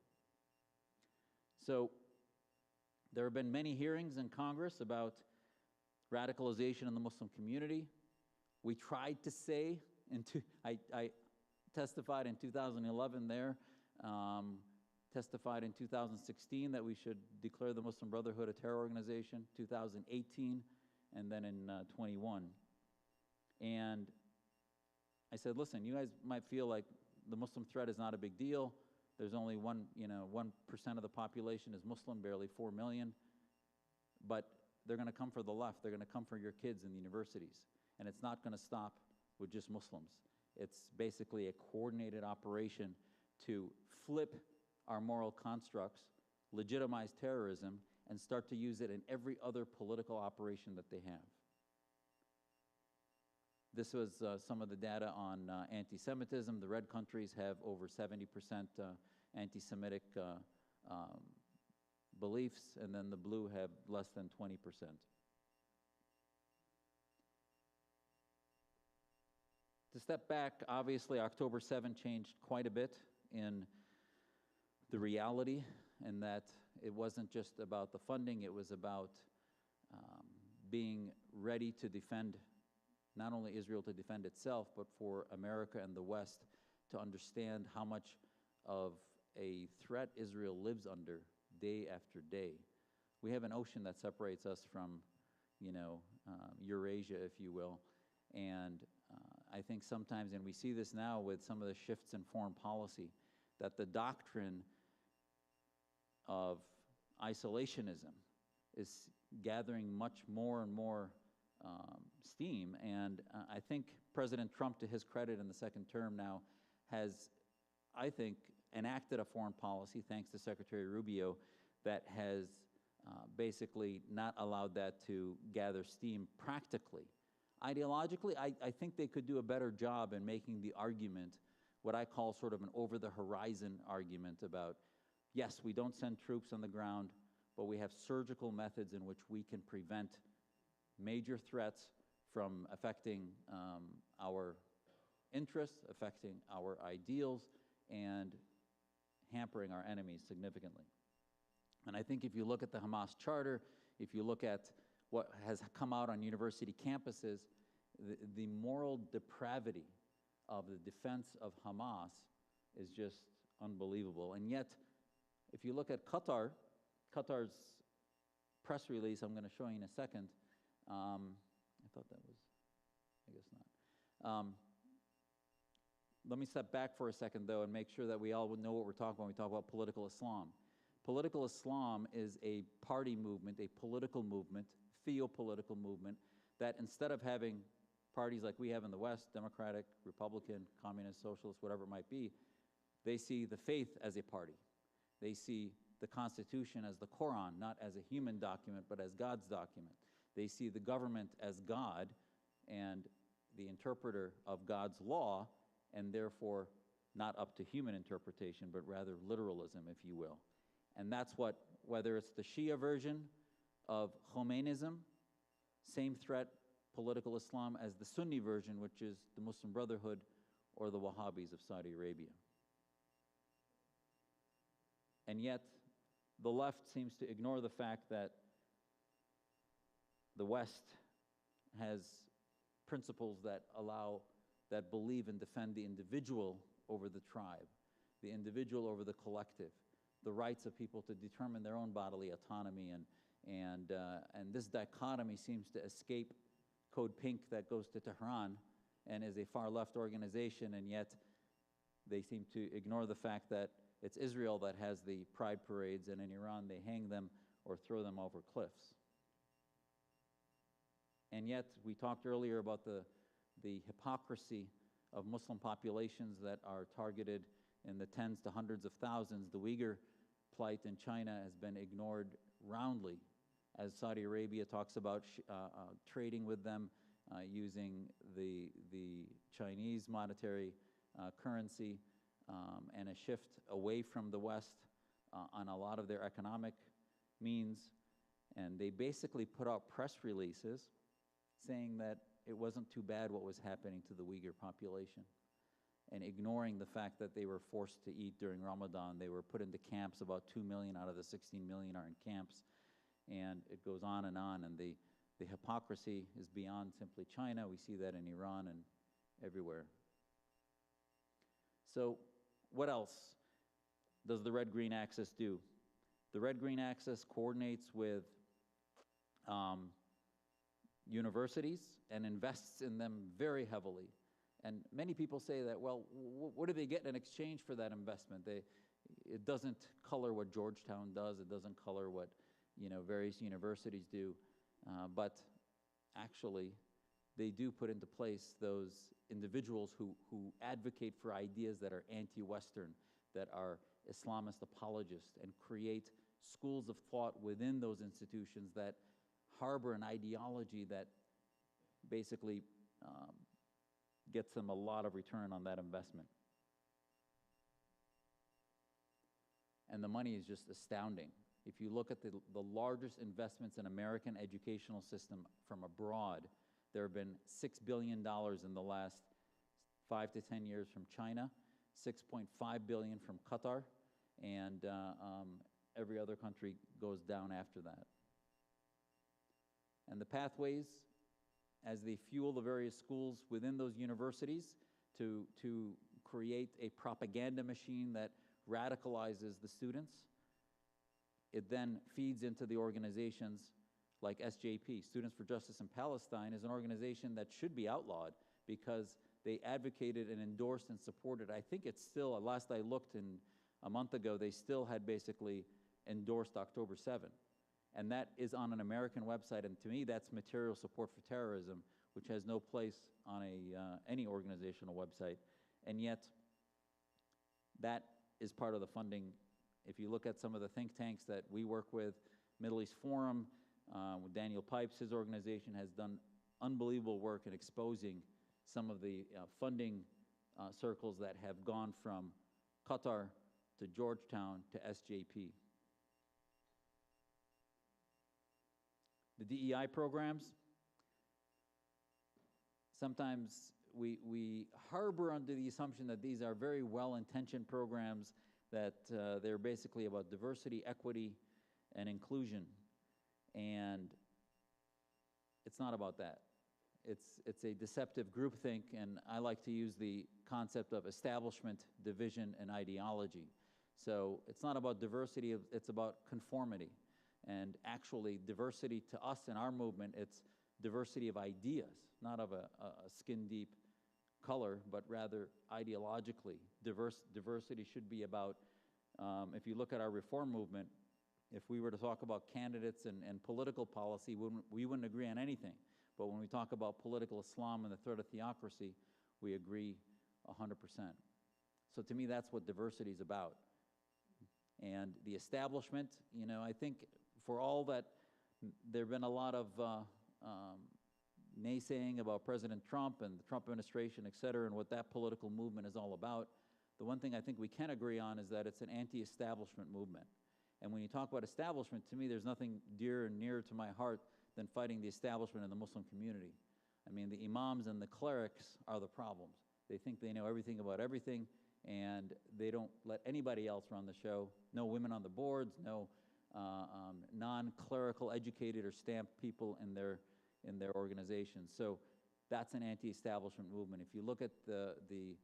So there have been many hearings in Congress about radicalization in the Muslim community. We tried to say, I testified in 2011 there, testified in 2016 that we should declare the Muslim Brotherhood a terror organization, 2018, and then in 21. And I said, listen, you guys might feel like the Muslim threat is not a big deal. There's only 1% of the population is Muslim, barely 4 million. But they're going to come for the left. They're going to come for your kids in the universities. And it's not going to stop with just Muslims. It's basically a coordinated operation to flip our moral constructs, legitimize terrorism, and start to use it in every other political operation that they have. This was some of the data on anti-Semitism. The red countries have over 70% anti-Semitic beliefs, and then the blue have less than 20%. To step back, obviously October 7 changed quite a bit in the reality, and that it wasn't just about the funding, it was about being ready to defend not only Israel to defend itself, but for America and the West to understand how much of a threat Israel lives under day after day. We have an ocean that separates us from, Eurasia, if you will, and I think sometimes, and we see this now with some of the shifts in foreign policy, that the doctrine of isolationism is gathering much more and more steam, and I think President Trump, to his credit in the second term now, has, I think, enacted a foreign policy, thanks to Secretary Rubio, that has basically not allowed that to gather steam practically. Ideologically, I think they could do a better job in making the argument, what I call sort of an over-the-horizon argument about, yes, we don't send troops on the ground, but we have surgical methods in which we can prevent major threats from affecting our interests, affecting our ideals, and hampering our enemies significantly. And I think if you look at the Hamas Charter, if you look at what has come out on university campuses, the moral depravity of the defense of Hamas is just unbelievable. And yet, if you look at Qatar's press release, I'm going to show you in a second. I thought that was, I guess not. Let me step back for a second, though, and make sure that we all know what we're talking about when we talk about political Islam. Political Islam is a party movement, a political movement, theopolitical movement, that instead of having parties like we have in the West, Democratic, Republican, Communist, Socialist, whatever it might be, they see the faith as a party. They see the Constitution as the Quran, not as a human document, but as God's document. They see the government as God and the interpreter of God's law, and therefore not up to human interpretation, but rather literalism, if you will. And that's what, whether it's the Shia version of Khomeinism, same threat, political Islam, as the Sunni version, which is the Muslim Brotherhood or the Wahhabis of Saudi Arabia. And yet, the left seems to ignore the fact that the West has principles that that believe and defend the individual over the tribe, the individual over the collective, the rights of people to determine their own bodily autonomy, and this dichotomy seems to escape Code Pink that goes to Tehran and is a far-left organization, and yet they seem to ignore the fact that it's Israel that has the pride parades, and in Iran they hang them or throw them over cliffs. And yet, we talked earlier about the hypocrisy of Muslim populations that are targeted in the tens to hundreds of thousands. The Uyghur plight in China has been ignored roundly, as Saudi Arabia talks about trading with them using the Chinese monetary currency and a shift away from the West on a lot of their economic means. And they basically put out press releases saying that it wasn't too bad what was happening to the Uyghur population, and ignoring the fact that they were forced to eat during Ramadan. They were put into camps. About 2 million out of the 16 million are in camps. And it goes on, and the hypocrisy is beyond simply China. We see that in Iran and everywhere. So what else does the Red-Green Axis do? The Red-Green Axis coordinates with universities and invests in them very heavily. And many people say that, well, what do they get in exchange for that investment? It doesn't color what Georgetown does. It doesn't color what various universities do. But actually, they do put into place those individuals who advocate for ideas that are anti-Western, that are Islamist apologists, and create schools of thought within those institutions that harbor an ideology that basically gets them a lot of return on that investment. And the money is just astounding. If you look at the largest investments in American educational system from abroad, there have been $6 billion in the last 5 to 10 years from China, $6.5 billion from Qatar, and every other country goes down after that. And the pathways, as they fuel the various schools within those universities to create a propaganda machine that radicalizes the students, it then feeds into the organizations like SJP. Students for Justice in Palestine is an organization that should be outlawed because they advocated and endorsed and supported. I think it's still, last I looked a month ago, they still had basically endorsed October 7. And that is on an American website, and to me that's material support for terrorism, which has no place on any organizational website. And yet, that is part of the funding. If you look at some of the think tanks that we work with, Middle East Forum, with Daniel Pipes, his organization has done unbelievable work in exposing some of the funding circles that have gone from Qatar to Georgetown to SJP. The DEI programs, sometimes we harbor under the assumption that these are very well-intentioned programs, that they're basically about diversity, equity, and inclusion. And it's not about that. It's a deceptive groupthink, and I like to use the concept of establishment, division, and ideology. So it's not about diversity, it's about conformity. And actually, diversity to us in our movement, it's diversity of ideas, not of a skin-deep color, but rather ideologically. Diversity should be about, if you look at our reform movement, if we were to talk about candidates and political policy, we wouldn't agree on anything. But when we talk about political Islam and the threat of theocracy, we agree 100%. So to me, that's what diversity is about. And the establishment, I think for all that there have been a lot of naysaying about President Trump and the Trump administration, et cetera, and what that political movement is all about, the one thing I think we can agree on is that it's an anti-establishment movement. And when you talk about establishment, to me, there's nothing dear and near to my heart than fighting the establishment in the Muslim community. I mean, the imams and the clerics are the problems. They think they know everything about everything, and they don't let anybody else run the show. No women on the boards, no non-clerical educated or stamped people in their organizations. So that's an anti-establishment movement. If you look at the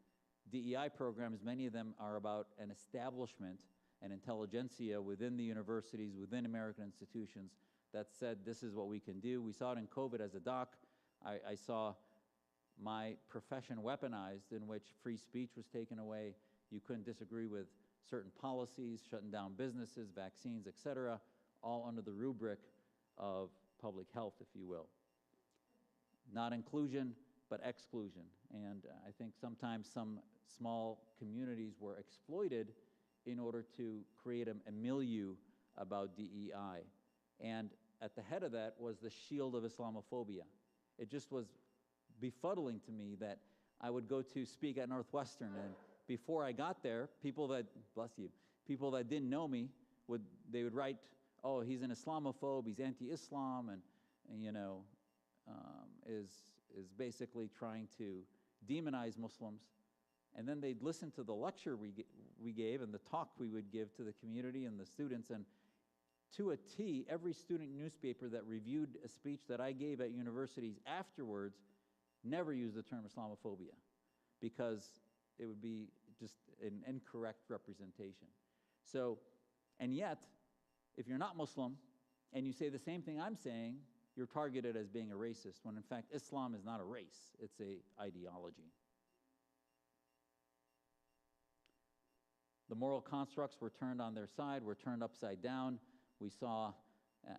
DEI programs, many of them are about an establishment, an intelligentsia within the universities, within American institutions that said this is what we can do. We saw it in COVID as a doc. I saw my profession weaponized, in which free speech was taken away. You couldn't disagree with certain policies, shutting down businesses, vaccines, et cetera, all under the rubric of public health, if you will. Not inclusion, but exclusion. And I think sometimes some small communities were exploited in order to create a milieu about DEI. And at the head of that was the shield of Islamophobia. It just was befuddling to me that I would go to speak at Northwestern, and before I got there, people that, bless you, people that didn't know me, they would write, oh, he's an Islamophobe, he's anti-Islam, and is basically trying to demonize Muslims. And then they'd listen to the lecture we gave and the talk we would give to the community and the students, and to a T, every student newspaper that reviewed a speech that I gave at universities afterwards never used the term Islamophobia, because it would be just an incorrect representation. So, and yet, if you're not Muslim and you say the same thing I'm saying, you're targeted as being a racist, when in fact Islam is not a race, it's an ideology. The moral constructs were turned on their side, were turned upside down. We saw,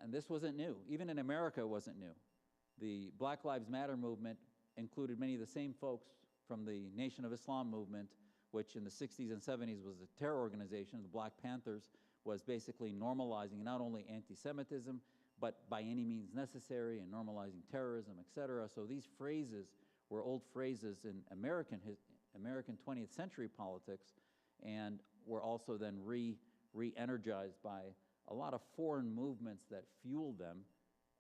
and this wasn't new, even in America it wasn't new. The Black Lives Matter movement included many of the same folks from the Nation of Islam movement, which in the 60s and 70s was a terror organization. The Black Panthers was basically normalizing not only anti-Semitism, but by any means necessary, and normalizing terrorism, et cetera. So these phrases were old phrases in American 20th century politics, and were also then re-energized by a lot of foreign movements that fueled them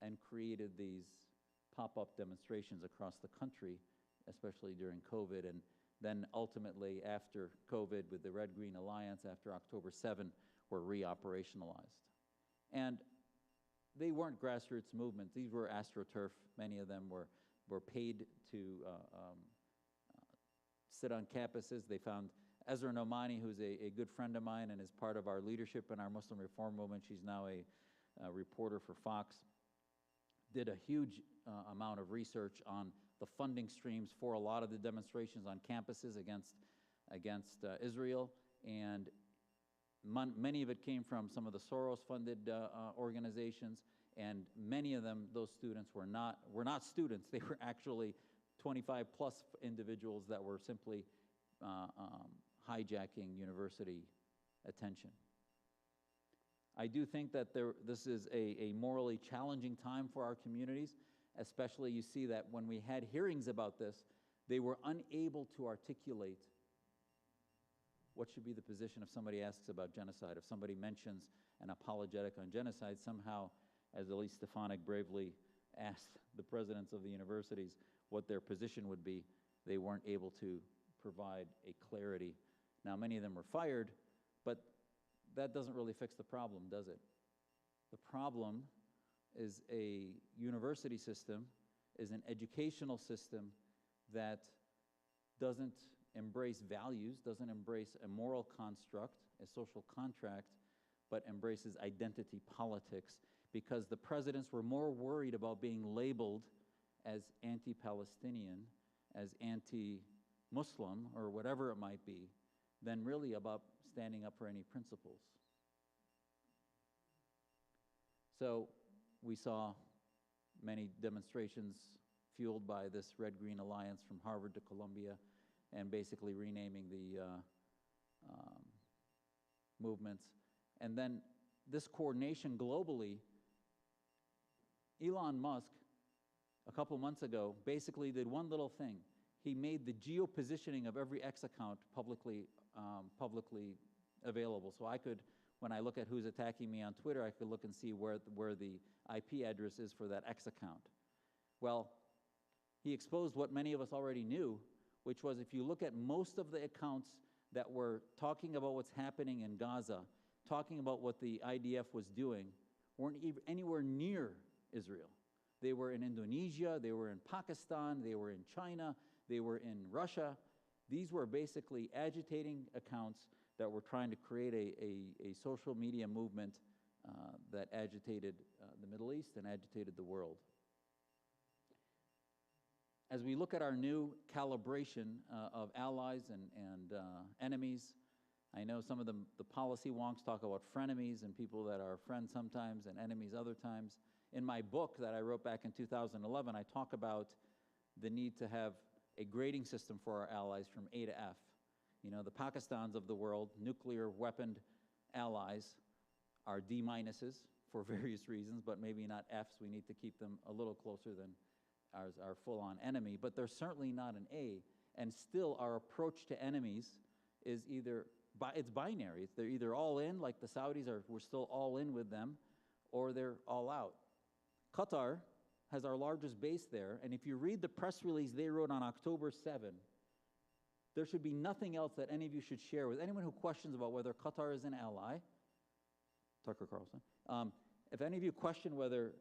and created these pop-up demonstrations across the country, especially during COVID, and then ultimately after COVID with the Red-Green Alliance after October 7 were re-operationalized. And they weren't grassroots movements. These were AstroTurf. Many of them were paid to sit on campuses. They found Ezra Nomani, who's a good friend of mine and is part of our leadership in our Muslim reform movement. She's now a reporter for Fox. Did a huge amount of research on the funding streams for a lot of the demonstrations on campuses against Israel, and many of it came from some of the Soros-funded organizations, and many of them, those students were not students. They were actually 25-plus individuals that were simply hijacking university attention. I do think that this is a morally challenging time for our communities, especially you see that when we had hearings about this, they were unable to articulate what should be the position if somebody asks about genocide. If somebody mentions an apologetic on genocide, somehow, as Elise Stefanik bravely asked the presidents of the universities what their position would be, they weren't able to provide a clarity. Now, many of them were fired, but that doesn't really fix the problem, does it? The problem is a university system, is an educational system that doesn't embrace values, doesn't embrace a moral construct, a social contract, but embraces identity politics, because the presidents were more worried about being labeled as anti-Palestinian, as anti-Muslim, or whatever it might be, than really about standing up for any principles. So we saw many demonstrations fueled by this Red-Green Alliance from Harvard to Columbia, and basically renaming the movements. And then this coordination globally, Elon Musk, a couple months ago, basically did one little thing. He made the geo-positioning of every X account publicly available. So I could when I look at who's attacking me on Twitter, I could look and see where the IP address is for that X account. Well, he exposed what many of us already knew, which was if you look at most of the accounts that were talking about what's happening in Gaza, talking about what the IDF was doing, weren't even anywhere near Israel. They were in Indonesia, they were in Pakistan, they were in China, they were in Russia. These were basically agitating accounts that were trying to create a social media movement that agitated the Middle East and agitated the world. As we look at our new calibration of allies and enemies, I know some of the policy wonks talk about frenemies and people that are friends sometimes and enemies other times. In my book that I wrote back in 2011, I talk about the need to have a grading system for our allies from A to F. You know, the Pakistans of the world, nuclear weaponed allies, are D minuses for various reasons, but maybe not Fs. We need to keep them a little closer than our full-on enemy, but they're certainly not an A. And still, our approach to enemies is either, it's binary. They're either all in, like the Saudis are, we're still all in with them, or they're all out. Qatar has our largest base there, and if you read the press release they wrote on October 7, there should be nothing else that any of you should share with anyone who questions about whether Qatar is an ally. Tucker Carlson. If any of you question whether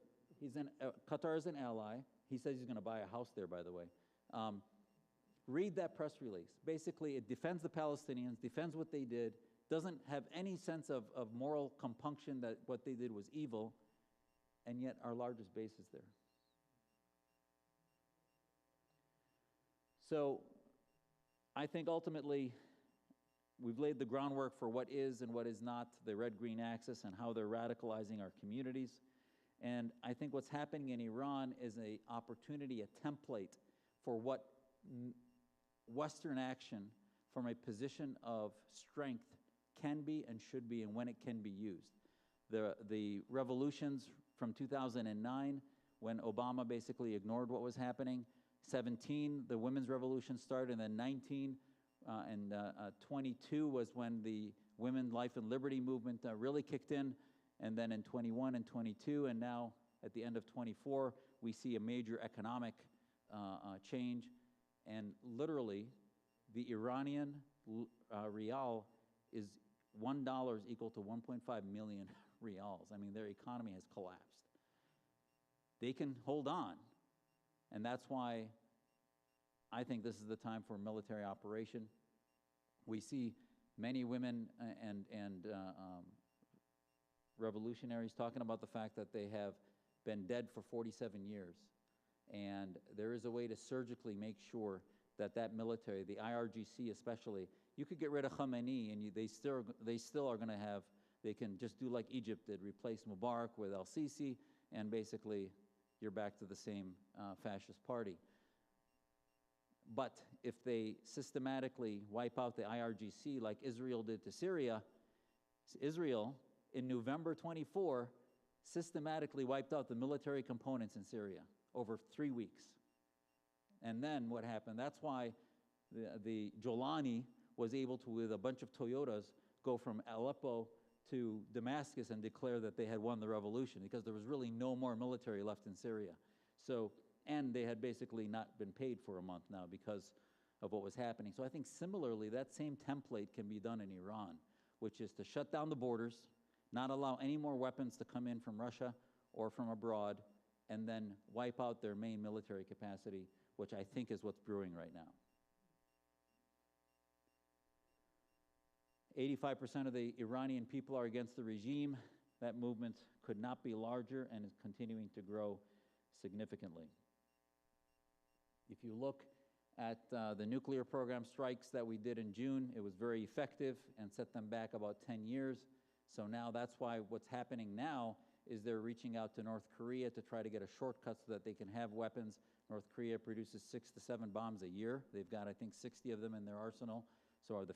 Qatar is an ally, he says he's going to buy a house there, by the way. Read that press release. Basically, it defends the Palestinians, defends what they did, doesn't have any sense of moral compunction that what they did was evil, and yet our largest base is there. So I think ultimately we've laid the groundwork for what is and what is not the red-green axis and how they're radicalizing our communities. And I think what's happening in Iran is an opportunity, a template for what Western action from a position of strength can be and should be and when it can be used. The revolutions from 2009, when Obama basically ignored what was happening, 17, the women's revolution started, and then 19 and 22 was when the women life and liberty movement really kicked in, and then in 21 and 22, and now at the end of 24, we see a major economic change, and literally the Iranian rial is $1 is equal to 1.5 million rials. I mean, their economy has collapsed. They can hold on, and that's why I think this is the time for a military operation. We see many women and revolutionaries talking about the fact that they have been dead for 47 years. And there is a way to surgically make sure that that military, the IRGC especially, you could get rid of Khamenei and they still are going to have, they can just do like Egypt did, replace Mubarak with al-Sisi, and basically you're back to the same fascist party. But if they systematically wipe out the IRGC like Israel did to Syria, Israel in November 24 systematically wiped out the military components in Syria over 3 weeks. And then what happened? That's why the Jolani was able to, with a bunch of Toyotas, go from Aleppo to Damascus and declare that they had won the revolution, because there was really no more military left in Syria. So, and they had basically not been paid for a month now because of what was happening. So I think similarly, that same template can be done in Iran, which is to shut down the borders, not allow any more weapons to come in from Russia or from abroad, and then wipe out their main military capacity, which I think is what's brewing right now. 85% of the Iranian people are against the regime. That movement could not be larger and is continuing to grow significantly. If you look at the nuclear program strikes that we did in June, it was very effective and set them back about 10 years. So now that's why what's happening now is they're reaching out to North Korea to try to get a shortcut so that they can have weapons. North Korea produces 6 to 7 bombs a year. They've got, I think, 60 of them in their arsenal. So are the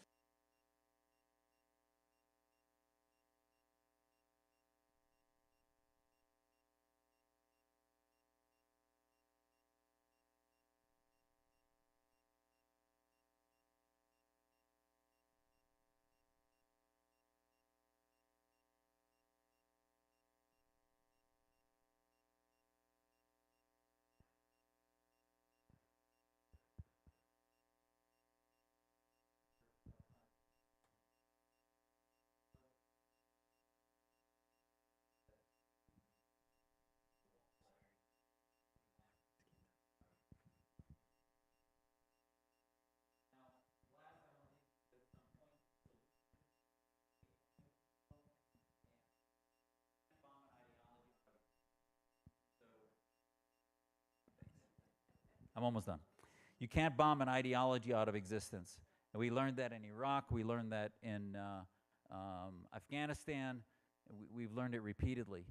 I'm almost done. You can't bomb an ideology out of existence. And we learned that in Iraq. We learned that in Afghanistan. We've learned it repeatedly.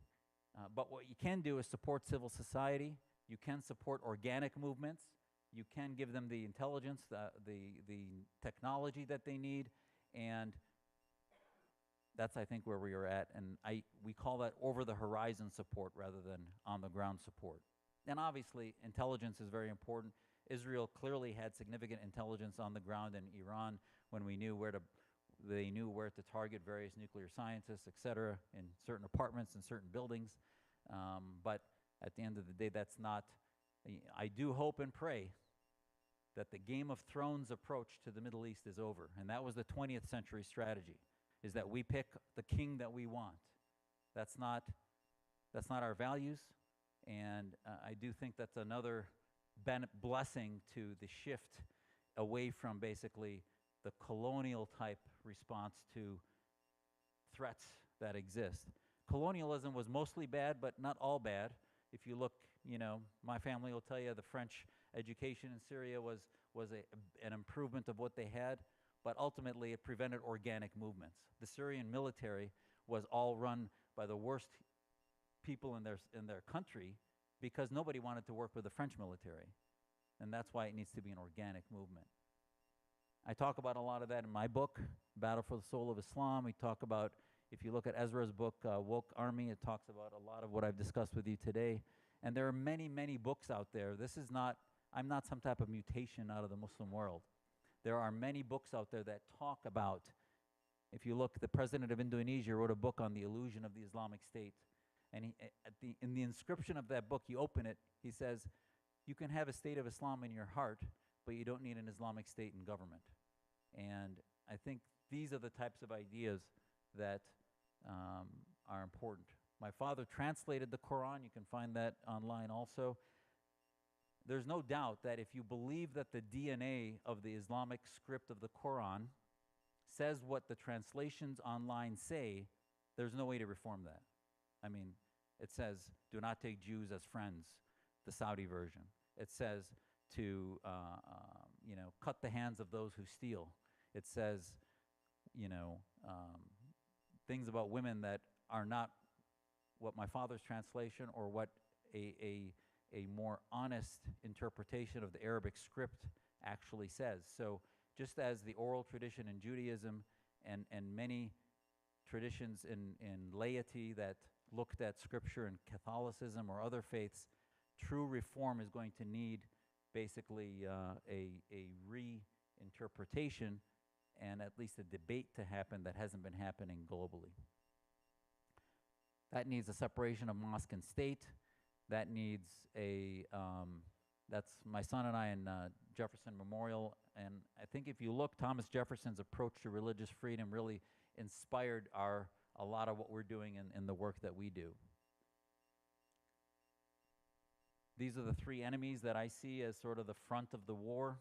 But what you can do is support civil society. You can support organic movements. You can give them the intelligence, the technology that they need, and that's, I think, where we are at. And we call that over-the-horizon support rather than on-the-ground support. And obviously, intelligence is very important. Israel clearly had significant intelligence on the ground in Iran when they knew where to target various nuclear scientists, et cetera, in certain apartments and certain buildings. But at the end of the day, that's not. I do hope and pray that the Game of Thrones approach to the Middle East is over. And that was the 20th century strategy, is that we pick the king that we want. That's not our values. And I do think that's another blessing to the shift away from basically the colonial type response to threats that exist. Colonialism was mostly bad, but not all bad. If you look, my family will tell you the French education in Syria was an improvement of what they had, but ultimately it prevented organic movements. The Syrian military was all run by the worst people in their country because nobody wanted to work with the French military. And that's why it needs to be an organic movement. I talk about a lot of that in my book, Battle for the Soul of Islam. We talk about, if you look at Ezra's book, Woke Army, it talks about a lot of what I've discussed with you today. And there are many, many books out there. I'm not some type of mutation out of the Muslim world. There are many books out there that talk about, if you look, the president of Indonesia wrote a book on the illusion of the Islamic State. And in the inscription of that book, you open it, he says, you can have a state of Islam in your heart, but you don't need an Islamic state in government. And I think these are the types of ideas that are important. My father translated the Quran. You can find that online also. There's no doubt that if you believe that the DNA of the Islamic script of the Quran says what the translations online say, there's no way to reform that. I mean, it says, do not take Jews as friends, the Saudi version. It says to, cut the hands of those who steal. It says, things about women that are not what my father's translation or what a more honest interpretation of the Arabic script actually says. So just as the oral tradition in Judaism and many traditions in laity that looked at Scripture in Catholicism or other faiths, true reform is going to need basically a reinterpretation and at least a debate to happen that hasn't been happening globally. That needs a separation of mosque and state. That needs that's my son and I in Jefferson Memorial. And I think if you look, Thomas Jefferson's approach to religious freedom really inspired a lot of what we're doing in the work that we do. These are the three enemies that I see as sort of the front of the war,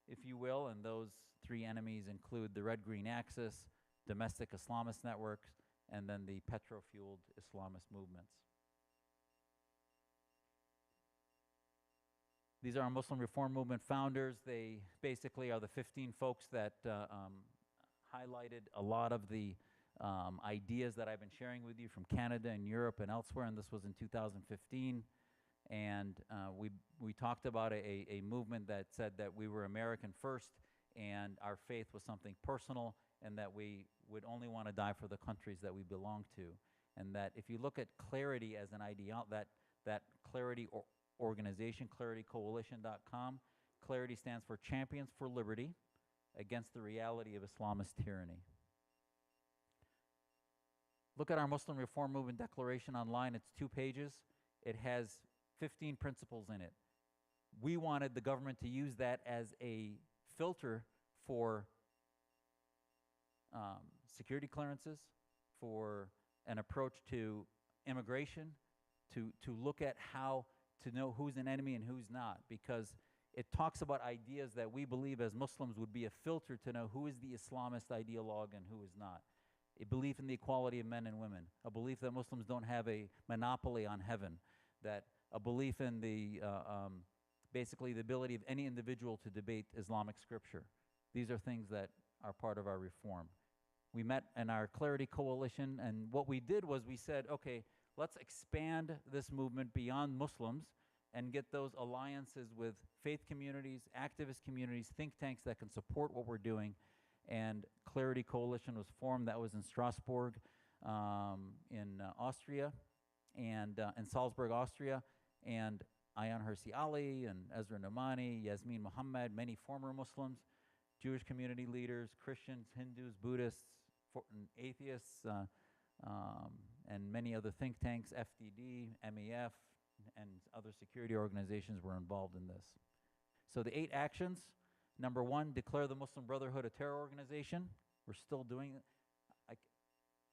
if you will, and those three enemies include the red-green axis, domestic Islamist networks, and then the petro-fueled Islamist movements. These are our Muslim Reform Movement founders. They basically are the 15 folks that highlighted a lot of the ideas that I've been sharing with you from Canada and Europe and elsewhere, and this was in 2015. And we talked about a movement that said that we were American first, and our faith was something personal, and that we would only want to die for the countries that we belong to. And that if you look at Clarity as an ideal, that Clarity organization, claritycoalition.com, Clarity stands for Champions for Liberty Against the Reality of Islamist Tyranny. Look at our Muslim Reform Movement Declaration online. It's 2 pages. It has 15 principles in it. We wanted the government to use that as a filter for security clearances, for an approach to immigration, to look at how to know who's an enemy and who's not, because it talks about ideas that we believe as Muslims would be a filter to know who is the Islamist ideologue and who is not. A belief in the equality of men and women, a belief that Muslims don't have a monopoly on heaven, that a belief in the basically the ability of any individual to debate Islamic scripture. These are things that are part of our reform. We met in our Clarity Coalition, and what we did was we said, okay, let's expand this movement beyond Muslims and get those alliances with faith communities, activist communities, think tanks that can support what we're doing. And Clarity Coalition was formed. That was in Strasbourg, in Austria, and in Salzburg, Austria. And Ayaan Hirsi Ali and Ezra Nomani, Yasmin Muhammad, many former Muslims, Jewish community leaders, Christians, Hindus, Buddhists, and atheists, and many other think tanks, FDD, MEF, and other security organizations were involved in this. So the 8 actions: number 1, declare the Muslim Brotherhood a terror organization. We're still doing it.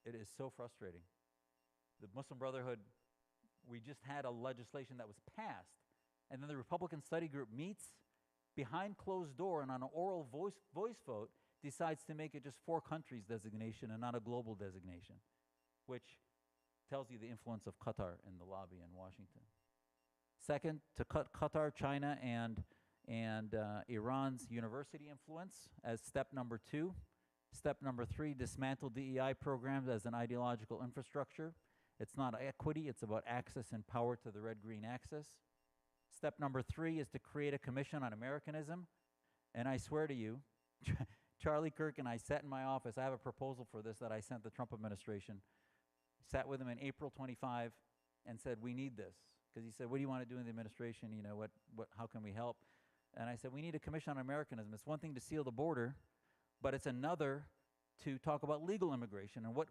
It is so frustrating. The Muslim Brotherhood, we just had a legislation that was passed, and then the Republican Study Group meets behind closed door and on an oral voice vote decides to make it just 4 countries designation and not a global designation, which tells you the influence of Qatar in the lobby in Washington. Second, to cut Qatar, China, and Iran's university influence as step number 2. Step number 3, dismantle DEI programs as an ideological infrastructure. It's not equity, it's about access and power to the red-green axis. Step number 3 is to create a commission on Americanism. And I swear to you, Charlie Kirk and I sat in my office. I have a proposal for this that I sent the Trump administration. Sat with him in April 25 and said, we need this. Because he said, what do you want to do in the administration? You know, how can we help? And I said, we need a commission on Americanism. It's one thing to seal the border, but it's another to talk about legal immigration and what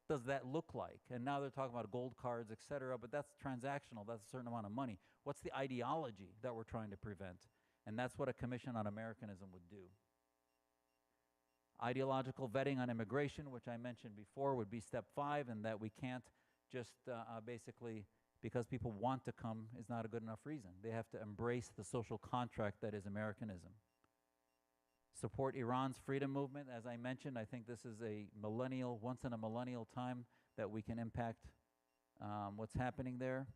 does that look like? And now they're talking about gold cards, et cetera, but that's transactional. That's a certain amount of money. What's the ideology that we're trying to prevent? And that's what a commission on Americanism would do. Ideological vetting on immigration, which I mentioned before, would be step 5, and that we can't just basically, because people want to come is not a good enough reason. They have to embrace the social contract that is Americanism. Support Iran's freedom movement. As I mentioned, I think this is a millennial, once in a millennial time that we can impact what's happening there.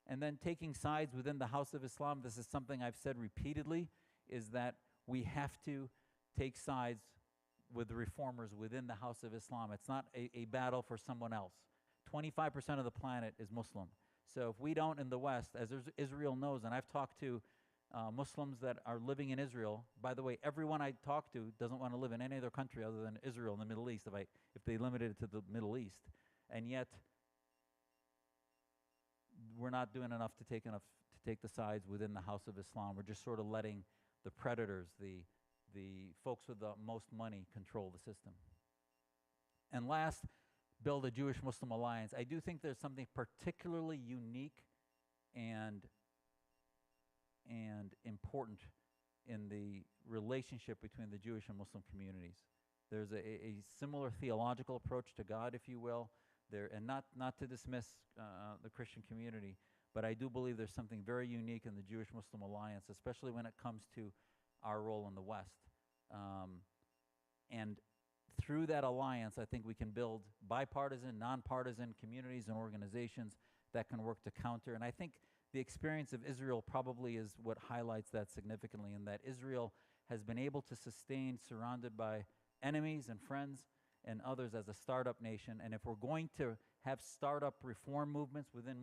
And then taking sides within the House of Islam. This is something I've said repeatedly, is that we have to take sides with the reformers within the House of Islam. It's not a battle for someone else. 25% of the planet is Muslim. So if we don't in the West, as Israel knows, and I've talked to Muslims that are living in Israel. By the way, everyone I talk to doesn't want to live in any other country other than Israel in the Middle East, if they limited it to the Middle East. And yet, we're not doing enough to take the sides within the House of Islam. We're just sort of letting the predators, the folks with the most money, control the system. And last, build a Jewish-Muslim alliance. I do think there's something particularly unique and important in the relationship between the Jewish and Muslim communities. There's a similar theological approach to God, if you will, there, and not to dismiss the Christian community, but I do believe there's something very unique in the Jewish-Muslim alliance, especially when it comes to our role in the West. And through that alliance, I think we can build bipartisan, nonpartisan communities and organizations that can work to counter. And I think the experience of Israel probably is what highlights that significantly, in that Israel has been able to sustain, surrounded by enemies and friends and others, as a startup nation. And if we're going to have startup reform movements within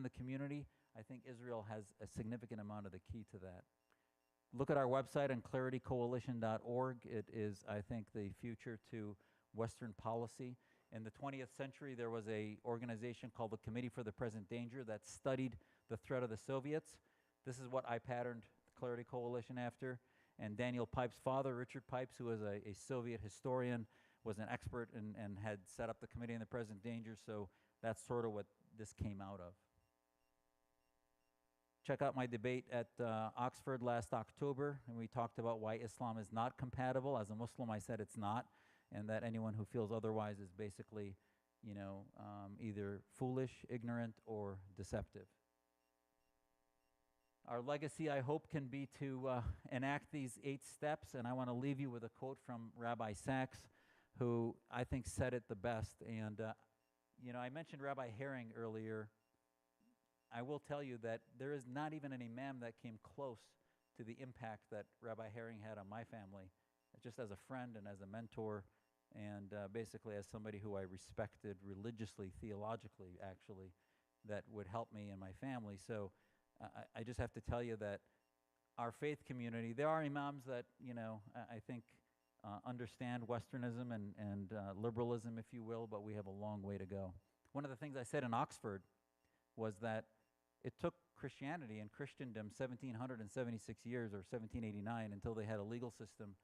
the community, I think Israel has a significant amount of the key to that. Look at our website on claritycoalition.org. It is, I think, the future to Western policy. In the 20th century, there was an organization called the Committee for the Present Danger that studied the threat of the Soviets. This is what I patterned the Clarity Coalition after. And Daniel Pipes' father, Richard Pipes, who was a Soviet historian, was an expert and had set up the Committee on the Present Danger. So that's sort of what this came out of. Check out my debate at Oxford last October, and we talked about why Islam is not compatible. As a Muslim, I said it's not, and that anyone who feels otherwise is basically, either foolish, ignorant, or deceptive. Our legacy, I hope, can be to enact these 8 steps, and I want to leave you with a quote from Rabbi Sachs, who I think said it the best. And, I mentioned Rabbi Herring earlier. I will tell you that there is not even an imam that came close to the impact that Rabbi Herring had on my family, just as a friend and as a mentor, and basically as somebody who I respected religiously, theologically, actually, that would help me and my family. So I just have to tell you that our faith community, there are imams that, I think understand Westernism and liberalism, if you will, but we have a long way to go. One of the things I said in Oxford was that it took Christianity and Christendom 1,776 years, or 1789, until they had a legal system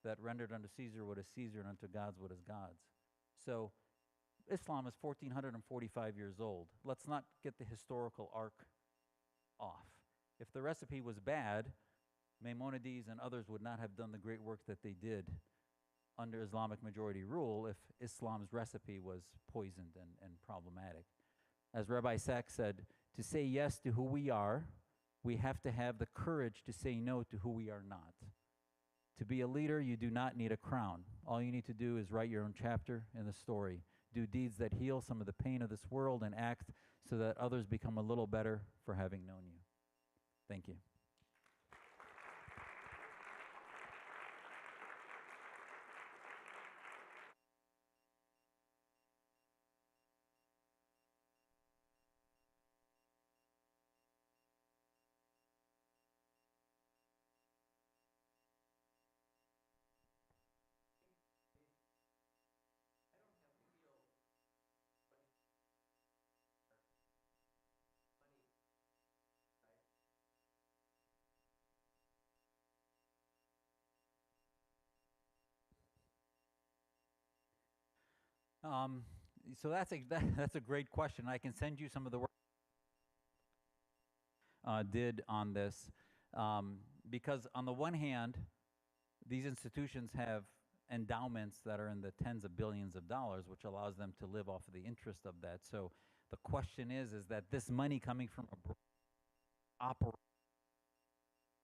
that rendered unto Caesar what is Caesar and unto God's what is God's. So Islam is 1,445 years old. Let's not get the historical arc off. If the recipe was bad, Maimonides and others would not have done the great work that they did under Islamic majority rule if Islam's recipe was poisoned and problematic. As Rabbi Sachs said, to say yes to who we are, we have to have the courage to say no to who we are not. To be a leader, you do not need a crown. All you need to do is write your own chapter in the story. Do deeds that heal some of the pain of this world and act so that others become a little better for having known you. Thank you. So that's a great question. I can send you some of the work did on this, because on the one hand, these institutions have endowments that are in the tens of billions of dollars, which allows them to live off of the interest of that. So the question is that this money coming from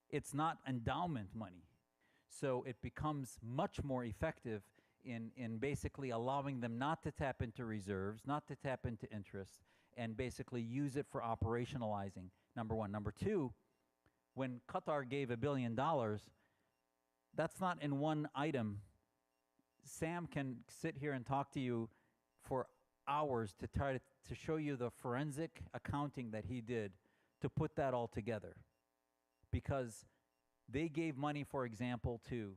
it's not endowment money. So it becomes much more effective in basically allowing them not to tap into reserves, not to tap into interest, and basically use it for operationalizing, number one. Number two, when Qatar gave $1 billion, that's not in one item. Sam can sit here and talk to you for hours to try to show you the forensic accounting that he did to put that all together. Because they gave money, for example, to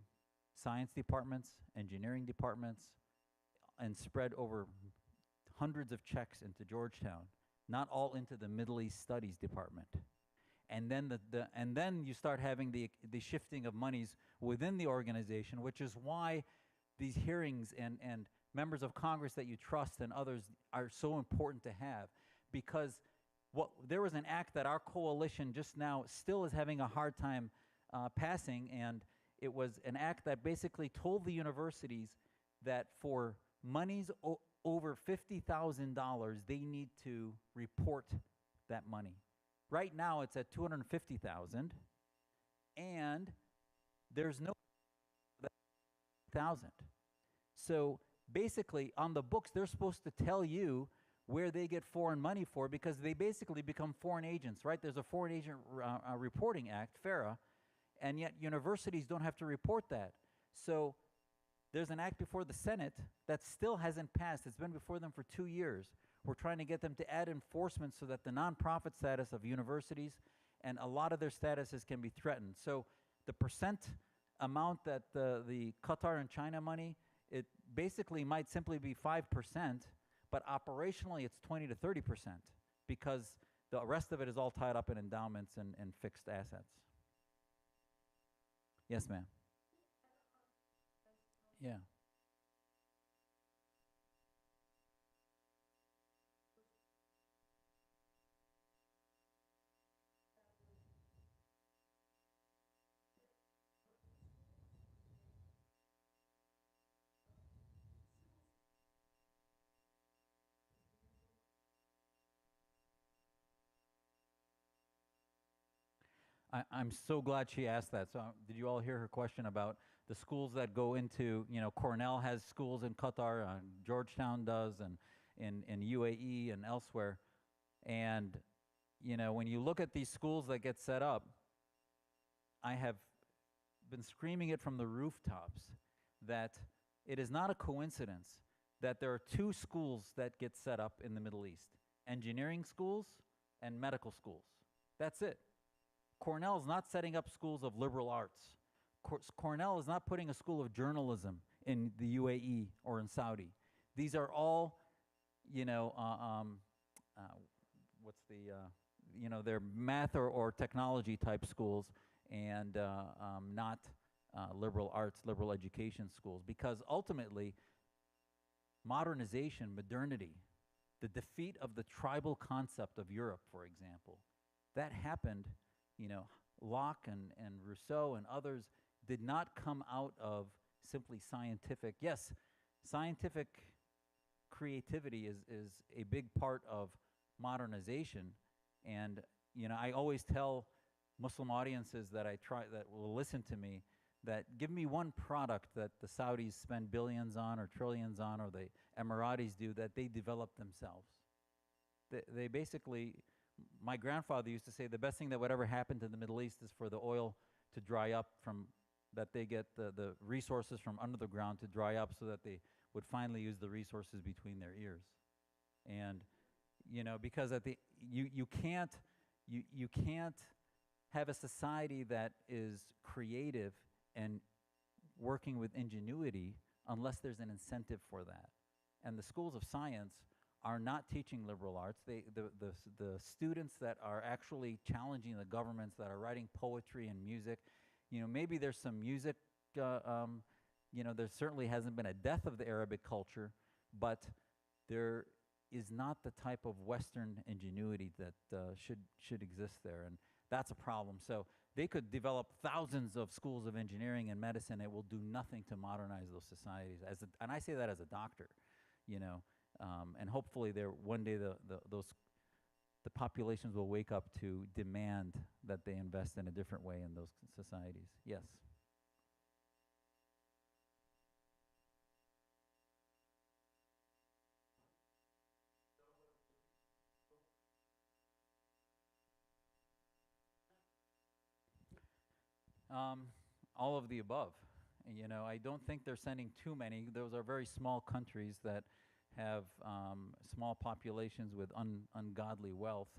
science departments, engineering departments, and spread over hundreds of checks into Georgetown, not all into the Middle East Studies Department. And then then you start having the shifting of monies within the organization, which is why these hearings and members of Congress that you trust and others are so important to have, because there was an act that our coalition just now still is having a hard time passing, and it was an act that basically told the universities that for monies over $50,000, they need to report that money. Right now, it's at $250,000, and there's no $1,000. So basically, on the books, they're supposed to tell you where they get foreign money for, because they basically become foreign agents, right? There's a Foreign Agent Reporting Act, FARA, and yet universities don't have to report that. So there's an act before the Senate that still hasn't passed. It's been before them for 2 years. We're trying to get them to add enforcement so that the nonprofit status of universities and a lot of their statuses can be threatened. So the percent amount that the Qatar and China money, it basically might simply be 5%, but operationally it's 20 to 30%, because the rest of it is all tied up in endowments and fixed assets. Yes, ma'am. Yeah. I'm so glad she asked that. So did you all hear her question about the schools that go into, Cornell has schools in Qatar, Georgetown does, and in UAE and elsewhere. And, when you look at these schools that get set up, I have been screaming it from the rooftops that it is not a coincidence that there are two schools that get set up in the Middle East: engineering schools and medical schools. That's it. Cornell is not setting up schools of liberal arts. Cornell is not putting a school of journalism in the UAE or in Saudi. These are all, they're math or technology type schools, and not liberal arts, liberal education schools. Because ultimately, modernization, modernity, the defeat of the tribal concept of Europe, for example, that happened, Locke and Rousseau and others did not come out of simply scientific. Yes, scientific creativity is a big part of modernization. And, I always tell Muslim audiences that will listen to me, that give me one product that the Saudis spend billions on or trillions on, or the Emiratis do, that they develop themselves. They basically, my grandfather used to say, the best thing that would ever happen to the Middle East is for the oil to dry up, that they get the resources from under the ground to dry up, so that they would finally use the resources between their ears. And, because you can't have a society that is creative and working with ingenuity unless there's an incentive for that. And the schools of science are not teaching liberal arts. The students that are actually challenging the governments, that are writing poetry and music, maybe there's some music, there certainly hasn't been a death of the Arabic culture, but there is not the type of Western ingenuity that should exist there, and that's a problem. So they could develop thousands of schools of engineering and medicine. It will do nothing to modernize those societies. And I say that as a doctor, and hopefully one day the populations will wake up to demand that they invest in a different way in those societies. Yes. All of the above. I don't think they're sending too many. Those are very small countries that have small populations with ungodly wealth.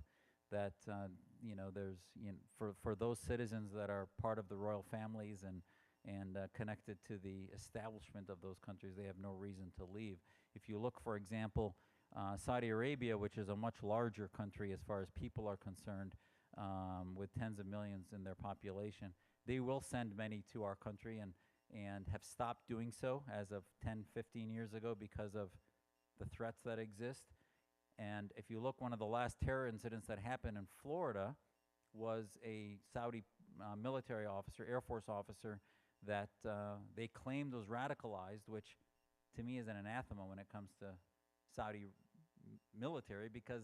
That there's for those citizens that are part of the royal families and connected to the establishment of those countries, they have no reason to leave. If you look, for example, Saudi Arabia, which is a much larger country as far as people are concerned, with tens of millions in their population, they will send many to our country, and have stopped doing so as of 10, 15 years ago because of the threats that exist. And if you look, one of the last terror incidents that happened in Florida was a Saudi military officer, Air Force officer, that they claimed was radicalized, which to me is an anathema when it comes to Saudi military, because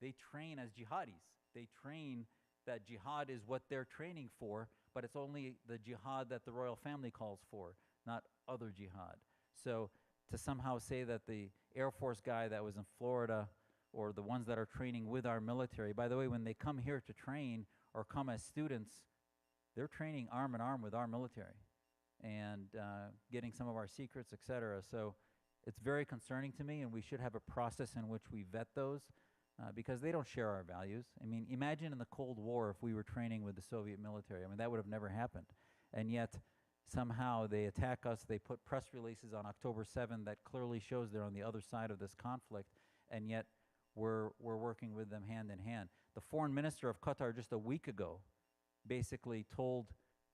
they train as jihadis. They train that jihad is what they're training for, but it's only the jihad that the royal family calls for, not other jihad. So to somehow say that the Air Force guy that was in Florida, or the ones that are training with our military, by the way, when they come here to train or come as students, they're training arm in arm with our military and getting some of our secrets, et cetera. So it's very concerning to me, and we should have a process in which we vet those, because they don't share our values. I mean, imagine in the Cold War if we were training with the Soviet military. I mean, that would have never happened. And yet, somehow they attack us. They put press releases on October 7 that clearly shows they're on the other side of this conflict, and yet we're working with them hand in hand. The foreign minister of Qatar just a week ago basically told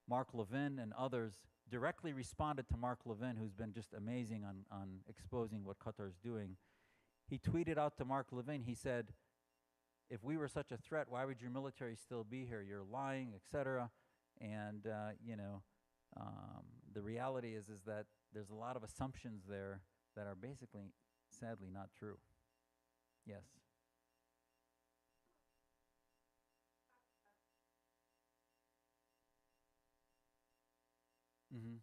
Mark Levin and others, directly responded to Mark Levin, who's been just amazing on exposing what Qatar's doing. He tweeted out to Mark Levin, he said, if we were such a threat, why would your military still be here? You're lying, etc. And, the reality is that there's a lot of assumptions there that are basically, sadly, not true. Yes. Mm-hmm.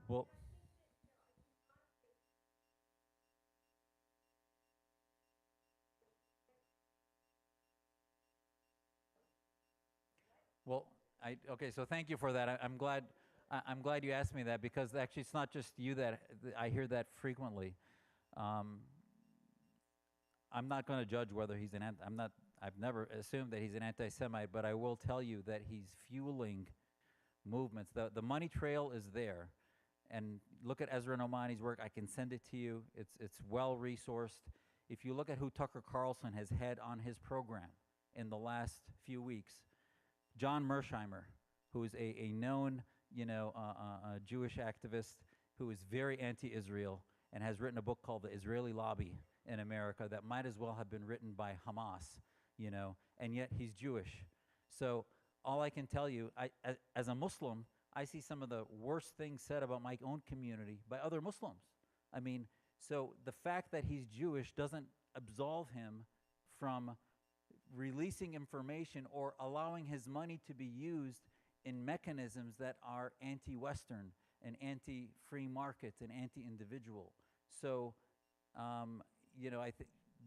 Well, well, okay, so thank you for that. I'm glad you asked me that because actually it's not just you that I hear that frequently. Um, I'm not going to judge whether he's I'm not, I've never assumed that he's an anti-Semite, but I will tell you that he's fueling movements. The money trail is there. And look at Ezra Nomani's work. I can send it to you. It's well resourced. If you look at who Tucker Carlson has had on his program in the last few weeks, John Mersheimer, who is a known, Jewish activist who is very anti-Israel and has written a book called The Israeli Lobby in America that might as well have been written by Hamas, and yet he's Jewish. So all I can tell you, as a Muslim, I see some of the worst things said about my own community by other Muslims. I mean, so the fact that he's Jewish doesn't absolve him from releasing information or allowing his money to be used in mechanisms that are anti-Western and anti-free markets and anti-individual. So, I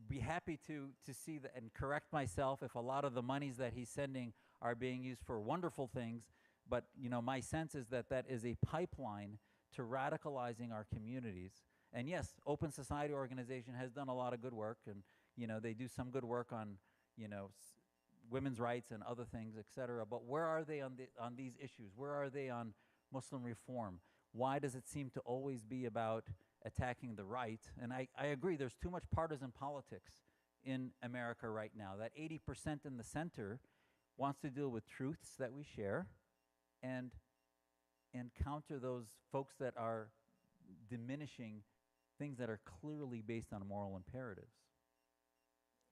be happy to see that and correct myself if a lot of the monies that he's sending are being used for wonderful things. But, my sense is that that is a pipeline to radicalizing our communities. And yes, Open Society Organization has done a lot of good work, and, they do some good work on, women's rights and other things, et cetera. But where are they on these issues? Where are they on Muslim reform? Why does it seem to always be about attacking the right? And I agree, there's too much partisan politics in America right now. That 80% in the center wants to deal with truths that we share and counter those folks that are diminishing things that are clearly based on moral imperatives.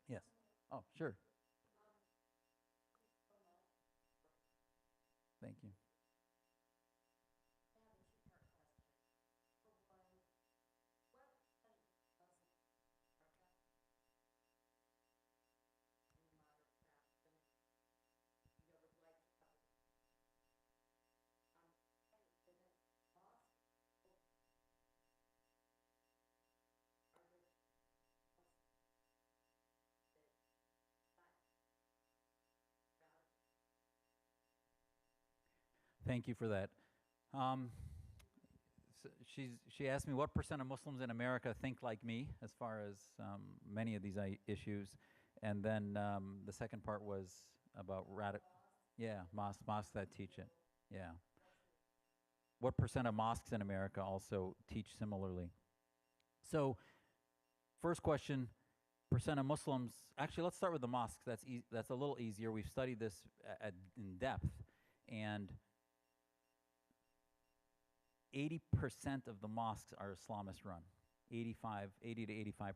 Yes. Oh, sure. Thank you. Thank you for that. Um, she asked me what percent of Muslims in America think like me as far as many of these issues, and then the second part was about yeah, mosques that teach it. Yeah. What percent of mosques in America also teach similarly? So, first question, percent of Muslims. Actually, let's start with the mosques. That's a little easier. We've studied this in depth, and 80% of the mosques are Islamist run. 80 to 85%.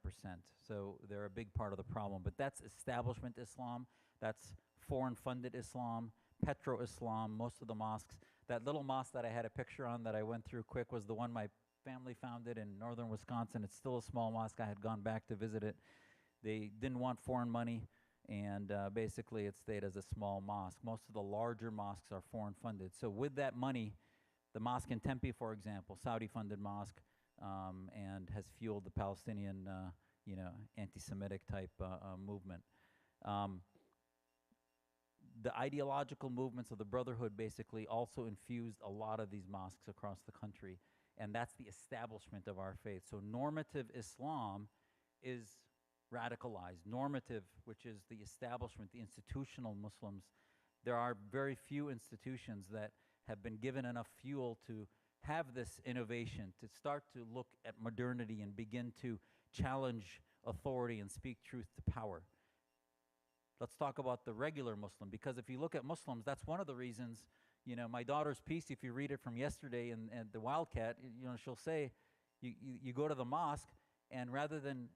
So they're a big part of the problem. But that's establishment Islam. That's foreign funded Islam, petro-Islam, most of the mosques. That little mosque that I had a picture on that I went through quick was the one my family founded in northern Wisconsin. It's still a small mosque. I had gone back to visit it. They didn't want foreign money, and basically it stayed as a small mosque. Most of the larger mosques are foreign funded. So with that money, the mosque in Tempe, for example, Saudi-funded mosque, and has fueled the Palestinian, anti-Semitic type movement. The ideological movements of the Brotherhood basically also infused a lot of these mosques across the country, and that's the establishment of our faith. So normative Islam is radicalized. Normative, which is the establishment, the institutional Muslims, there are very few institutions that have been given enough fuel to have this innovation, to start to look at modernity and begin to challenge authority and speak truth to power. Let's talk about the regular Muslim, because if you look at Muslims, that's one of the reasons, my daughter's piece, if you read it from yesterday in the Wildcat, she'll say, you go to the mosque, and rather than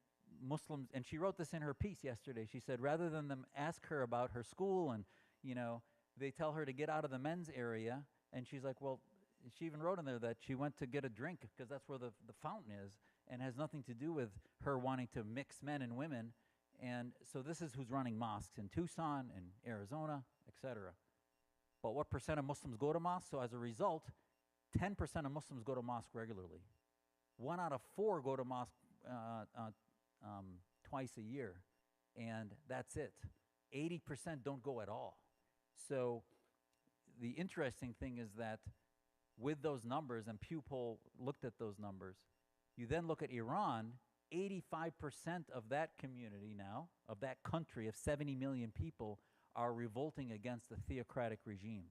Muslims, and she wrote this in her piece yesterday, she said, rather than them ask her about her school and, they tell her to get out of the men's area, and she's like, well, she even wrote in there that she went to get a drink because that's where the fountain is, and has nothing to do with her wanting to mix men and women. And so this is who's running mosques in Tucson and Arizona, etc. But what percent of Muslims go to mosques? So as a result, 10% of Muslims go to mosque regularly. 1 out of 4 go to mosque twice a year, and that's it. 80% don't go at all. So the interesting thing is that with those numbers, and Pew Poll looked at those numbers, you then look at Iran, 85% of that community now, of that country of 70 million people, are revolting against the theocratic regime.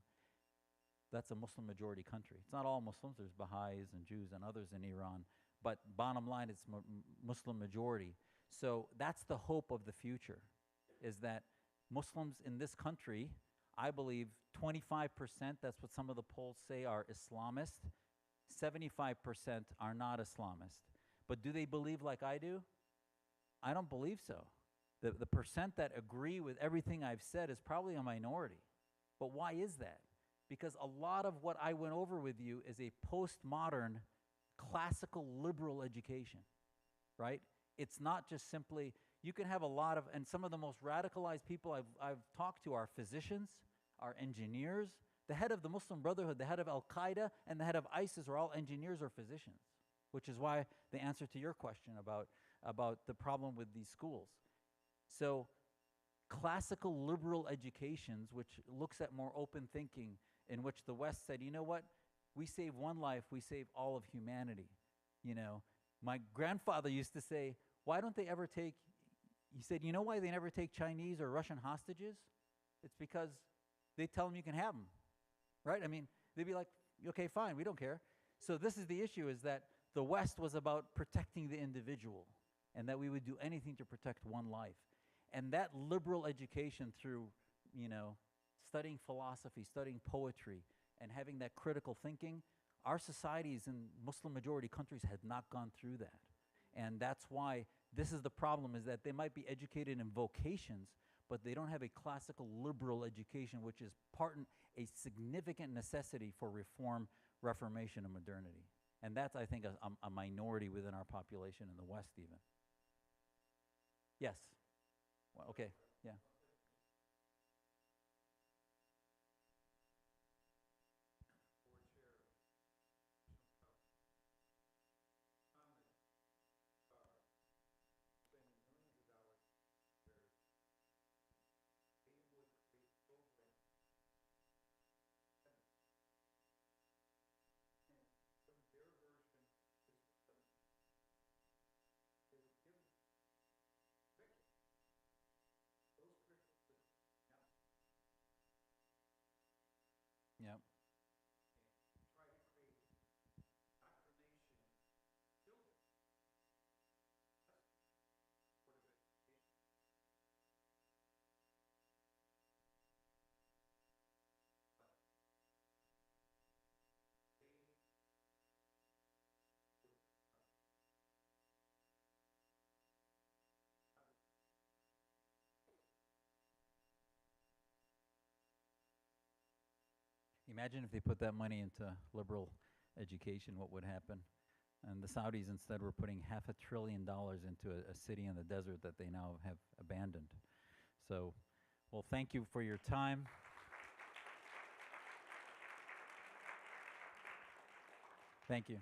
That's a Muslim majority country. It's not all Muslims. There's Baha'is and Jews and others in Iran. But bottom line, it's Muslim majority. So that's the hope of the future, is that Muslims in this country, I believe 25%, that's what some of the polls say, are Islamist. 75% are not Islamist. But do they believe like I do? I don't believe so. The percent that agree with everything I've said is probably a minority. But why is that? Because a lot of what I went over with you is a postmodern, classical liberal education, right? It's not just simply, you can have a lot of, and some of the most radicalized people I've talked to are physicians, are engineers. The head of the Muslim Brotherhood, the head of Al-Qaeda, and the head of ISIS are all engineers or physicians, which is why the answer to your question about the problem with these schools. So classical liberal educations, which looks at more open thinking, in which the West said, you know what, we save one life, we save all of humanity. You know, my grandfather used to say, why don't they ever take, he said, you know why they never take Chinese or Russian hostages? It's because they tell them you can have them, right? I mean, they'd be like, okay, fine, we don't care. So this is the issue, is that the West was about protecting the individual, and that we would do anything to protect one life. And that liberal education through, you know, studying philosophy, studying poetry, and having that critical thinking, our societies in Muslim majority countries had not gone through that. And that's why this is the problem, is that they might be educated in vocations, but they don't have a classical liberal education, which is a significant necessity for reformation, and modernity. And that's, I think, a minority within our population in the West even. Yes? Well, okay, yeah. Yep. Imagine if they put that money into liberal education, what would happen? And the Saudis instead were putting $500 billion into a city in the desert that they now have abandoned. So, well, thank you for your time. Thank you.